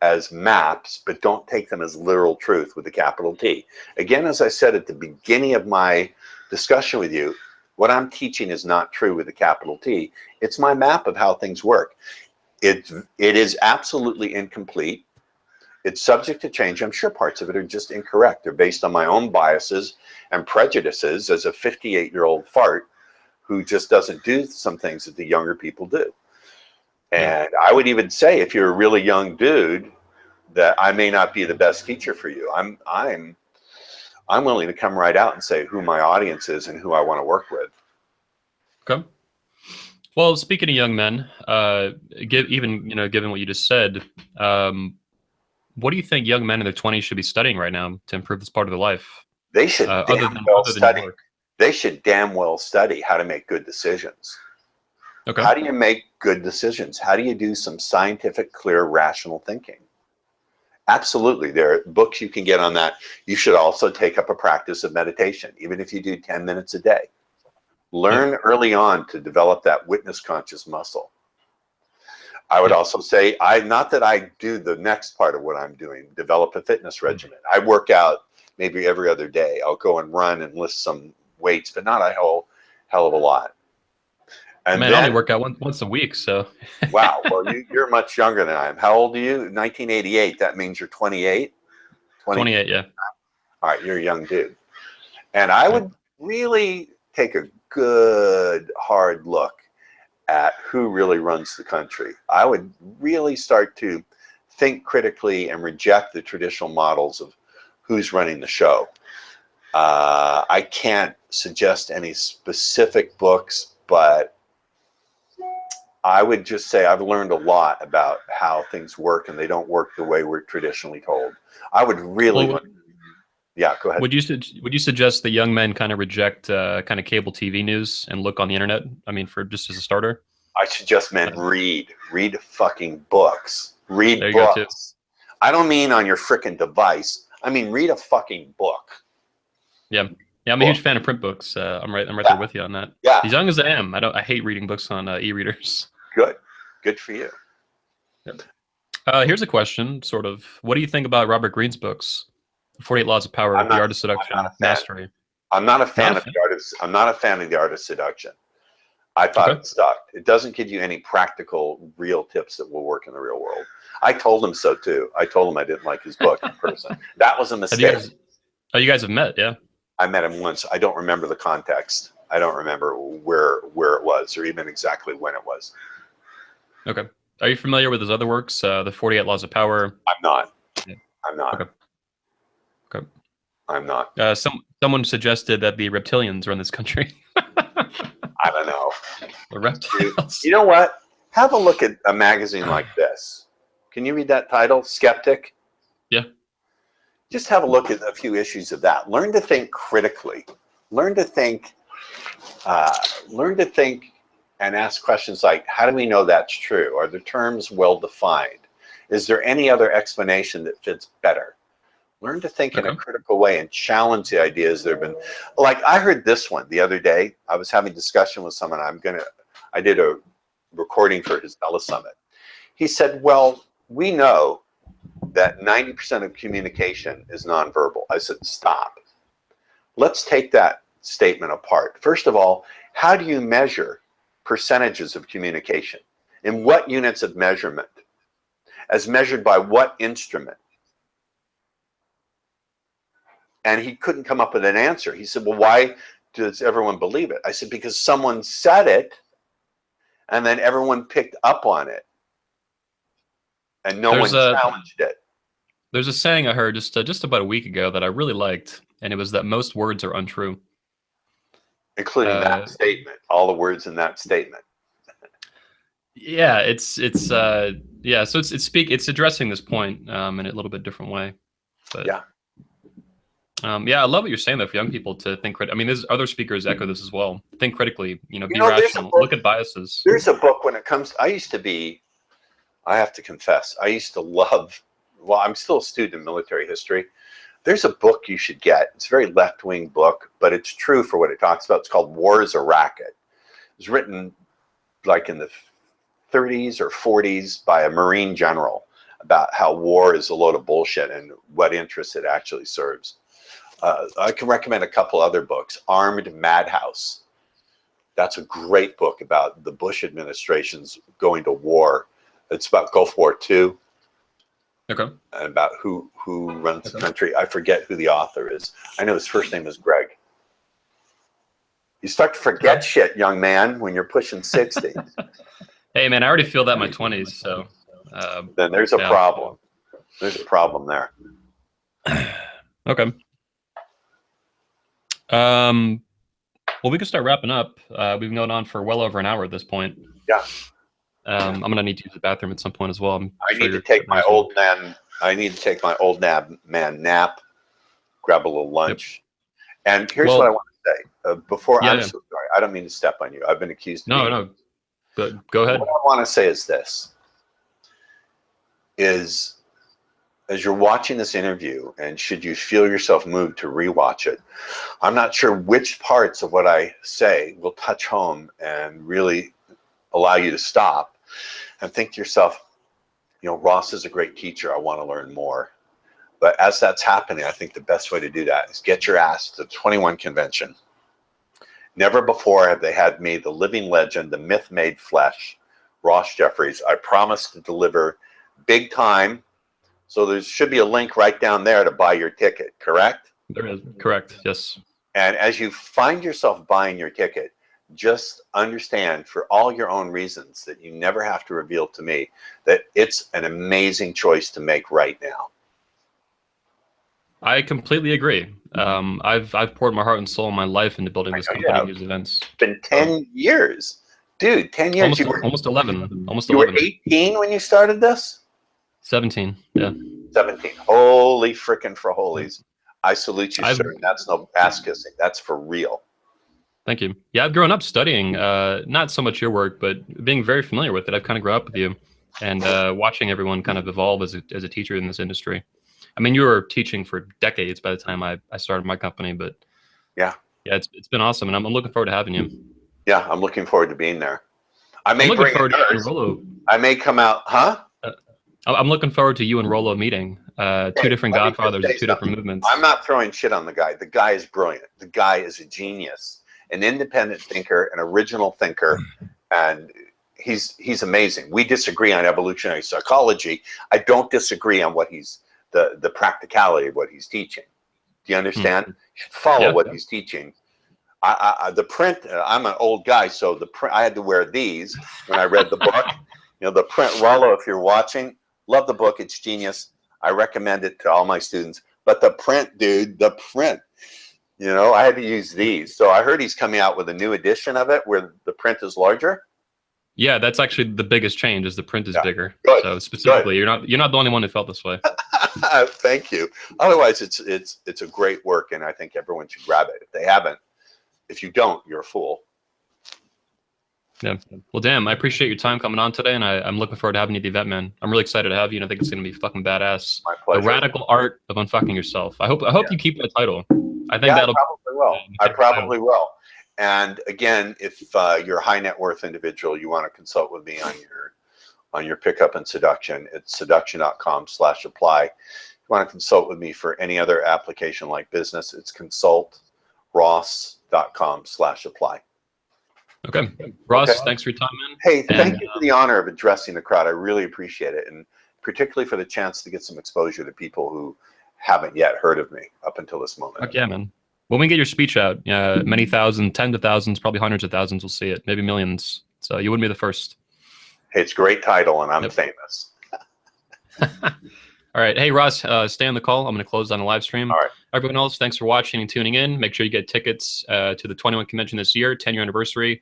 [SPEAKER 2] as maps, but don't take them as literal truth with a capital T. Again, as I said at the beginning of my discussion with you, what I'm teaching is not true with a capital T. It's my map of how things work. It is absolutely incomplete. It's subject to change. I'm sure parts of it are just incorrect. They're based on my own biases and prejudices as a 58-year-old fart who just doesn't do some things that the younger people do. And I would even say, if you're a really young dude, that I may not be the best teacher for you. I'm willing to come right out and say who my audience is and who I want to work with.
[SPEAKER 1] Okay. Well, speaking of young men, given what you just said, what do you think young men in their 20s should be studying right now to improve this part of their life,
[SPEAKER 2] They should
[SPEAKER 1] other
[SPEAKER 2] damn
[SPEAKER 1] than
[SPEAKER 2] well
[SPEAKER 1] other than your
[SPEAKER 2] study.
[SPEAKER 1] work?
[SPEAKER 2] They should damn well study how to make good decisions.
[SPEAKER 1] Okay.
[SPEAKER 2] How do you make good decisions? How do you do some scientific, clear, rational thinking? Absolutely. There are books you can get on that. You should also take up a practice of meditation, even if you do 10 minutes a day. Learn early on to develop that witness conscious muscle. I would also say, not that I do the next part of what I'm doing, develop a fitness regimen. I work out maybe every other day. I'll go and run and lift some weights, but not a whole hell of a lot. And
[SPEAKER 1] Man, I only work out once a week, so.
[SPEAKER 2] Wow, well, you're much younger than I am. How old are you? 1988, that means you're 28?
[SPEAKER 1] 28, yeah.
[SPEAKER 2] All right, you're a young dude. And I would really take a good, hard look at who really runs the country. I would really start to think critically and reject the traditional models of who's running the show. I can't suggest any specific books, but I would just say I've learned a lot about how things work, and they don't work the way we're traditionally told. I would really yeah, go ahead.
[SPEAKER 1] Would you suggest that young men kind of reject kind of cable TV news and look on the internet? I mean, for just as a starter.
[SPEAKER 2] I suggest men read fucking books. Read
[SPEAKER 1] There you
[SPEAKER 2] books.
[SPEAKER 1] go too.
[SPEAKER 2] I don't mean on your frickin' device. I mean read a fucking book.
[SPEAKER 1] Yeah, I'm a huge fan of print books. I'm right there with you on that.
[SPEAKER 2] Yeah.
[SPEAKER 1] As young as I am, I hate reading books on e-readers.
[SPEAKER 2] Good for you.
[SPEAKER 1] Yep. Here's a question, sort of. What do you think about Robert Greene's books? 48 Laws of Power, The Art of Seduction, Mastery.
[SPEAKER 2] I'm not a fan of the artist. I'm not a fan of The Art of Seduction. I thought it sucked. It doesn't give you any practical, real tips that will work in the real world. I told him so too. I told him I didn't like his book in person. That was a mistake.
[SPEAKER 1] You guys have met, yeah?
[SPEAKER 2] I met him once. I don't remember the context. I don't remember where it was or even exactly when it was.
[SPEAKER 1] Okay. Are you familiar with his other works, The 48 Laws of Power?
[SPEAKER 2] I'm not.
[SPEAKER 1] Yeah.
[SPEAKER 2] I'm not.
[SPEAKER 1] Okay.
[SPEAKER 2] I'm not.
[SPEAKER 1] Someone suggested that the reptilians run this country.
[SPEAKER 2] I don't know.
[SPEAKER 1] The reptiles.
[SPEAKER 2] You know what? Have a look at a magazine like this. Can you read that title? Skeptic?
[SPEAKER 1] Yeah.
[SPEAKER 2] Just have a look at a few issues of that. Learn to think critically. Learn to think and ask questions like, how do we know that's true? Are the terms well defined? Is there any other explanation that fits better? Learn to think in a critical way and challenge the ideas that have been, like I heard this one the other day. I was having a discussion with someone. I did a recording for his telesummit. He said, well, we know that 90% of communication is nonverbal. I said, stop. Let's take that statement apart. First of all, how do you measure percentages of communication? In what units of measurement? As measured by what instrument? And he couldn't come up with an answer. He said, well, why does everyone believe it? I said, because someone said it, and then everyone picked up on it, and no one challenged it.
[SPEAKER 1] There's a saying I heard just about a week ago that I really liked, and it was that most words are untrue.
[SPEAKER 2] Including that statement, all the words in that statement.
[SPEAKER 1] Yeah, so it's addressing this point in a little bit different way. But
[SPEAKER 2] yeah.
[SPEAKER 1] I love what you're saying though for young people to think critically. I mean, there's other speakers echo this as well. Think critically, be rational, look at biases.
[SPEAKER 2] There's a book when it comes, I have to confess, I used to love, well, I'm still a student in military history. There's a book you should get. It's a very left-wing book, but it's true for what it talks about. It's called War is a Racket. It was written like in the 30s or 40s by a Marine general about how war is a load of bullshit and what interests it actually serves. I can recommend a couple other books. Armed Madhouse. That's a great book about the Bush administration's going to war. It's about Gulf War II.
[SPEAKER 1] Okay.
[SPEAKER 2] And about who runs the country. I forget who the author is. I know his first name is Greg. You start to forget shit, young man, when you're pushing 60.
[SPEAKER 1] Hey, man, I already feel that in my 20s. So
[SPEAKER 2] then there's a problem. There's a problem there.
[SPEAKER 1] Okay. Well, we can start wrapping up. We've been going on for well over an hour at this point.
[SPEAKER 2] Yeah.
[SPEAKER 1] I'm gonna need to use the bathroom at some point as well.
[SPEAKER 2] I need to take my old man. I need to take my old man nap. Grab a little lunch. Yep. And here's what I want to say. Before I'm so sorry. I don't mean to step on you. I've been accused of
[SPEAKER 1] no. But go ahead.
[SPEAKER 2] What I want to say is this: as you're watching this interview, and should you feel yourself moved to rewatch it, I'm not sure which parts of what I say will touch home and really allow you to stop and think to yourself, you know, Ross is a great teacher. I want to learn more. But as that's happening, I think the best way to do that is get your ass to the 21 convention. Never before have they had me, the living legend, the myth made flesh, Ross Jeffries. I promise to deliver big time. So there should be a link right down there to buy your ticket, correct?
[SPEAKER 1] There is, correct, yes.
[SPEAKER 2] And as you find yourself buying your ticket, just understand for all your own reasons that you never have to reveal to me that it's an amazing choice to make right now.
[SPEAKER 1] I completely agree. I've poured my heart and soul and my life into building this company and these events.
[SPEAKER 2] It's been 10 years. Dude, 10 years.
[SPEAKER 1] Almost 11. Almost 11.
[SPEAKER 2] You were 18 when you started this?
[SPEAKER 1] 17, yeah.
[SPEAKER 2] 17. Holy frickin' friholies. I salute you, sir. That's no ass kissing. That's for real.
[SPEAKER 1] Thank you. Yeah, I've grown up studying, not so much your work, but being very familiar with it. I've kind of grown up with you and watching everyone kind of evolve as a teacher in this industry. I mean, you were teaching for decades by the time I started my company, but yeah, it's been awesome, and I'm looking forward to having you.
[SPEAKER 2] Yeah, I'm looking forward to being there. I may come out, huh?
[SPEAKER 1] I'm looking forward to you and Rollo meeting. Two different godfathers, two different movements.
[SPEAKER 2] I'm not throwing shit on the guy. The guy is brilliant. The guy is a genius, an independent thinker, an original thinker, and he's amazing. We disagree on evolutionary psychology. I don't disagree on what he's the practicality of what he's teaching. Do you understand? You should follow what he's teaching. The print, I'm an old guy, so the print, I had to wear these when I read the book. You know, the print, Rollo, if you're watching, love the book. It's genius. I recommend it to all my students. But the print, dude, the print, you know, I had to use these. So I heard he's coming out with a new edition of it where the print is larger.
[SPEAKER 1] Yeah, that's actually the biggest change is the print is bigger.
[SPEAKER 2] Good.
[SPEAKER 1] So specifically, you're not the only one who felt this way.
[SPEAKER 2] Thank you. Otherwise, it's a great work, and I think everyone should grab it. If they haven't, if you don't, you're a fool.
[SPEAKER 1] Yeah. Well, damn, I appreciate your time coming on today, and I'm looking forward to having you at the event, man. I'm really excited to have you, and I think it's going to be fucking badass.
[SPEAKER 2] My pleasure.
[SPEAKER 1] The radical art of unfucking yourself. I hope you keep that title. I think
[SPEAKER 2] that'll. I probably will. I probably will. And again, if you're a high net worth individual, you want to consult with me on your pickup and seduction, it's seduction.com/apply. If you want to consult with me for any other application like business, it's consultross.com/apply.
[SPEAKER 1] Okay. Ross, thanks for your time, man.
[SPEAKER 2] Hey, thank you for the honor of addressing the crowd. I really appreciate it. And particularly for the chance to get some exposure to people who haven't yet heard of me up until this moment.
[SPEAKER 1] Fuck yeah, man. When we get your speech out, many thousands, tens of thousands, probably hundreds of thousands will see it, maybe millions. So you wouldn't be the first.
[SPEAKER 2] Hey, it's a great title, and I'm famous.
[SPEAKER 1] All right. Hey, Ross, stay on the call. I'm going to close on the live stream.
[SPEAKER 2] All right.
[SPEAKER 1] Everyone else, thanks for watching and tuning in. Make sure you get tickets to the 21 convention this year, 10-year anniversary,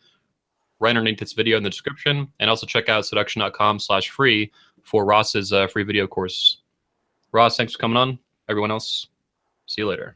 [SPEAKER 1] right underneath this video in the description. And also check out seduction.com/free for Ross's free video course. Ross, thanks for coming on. Everyone else, see you later.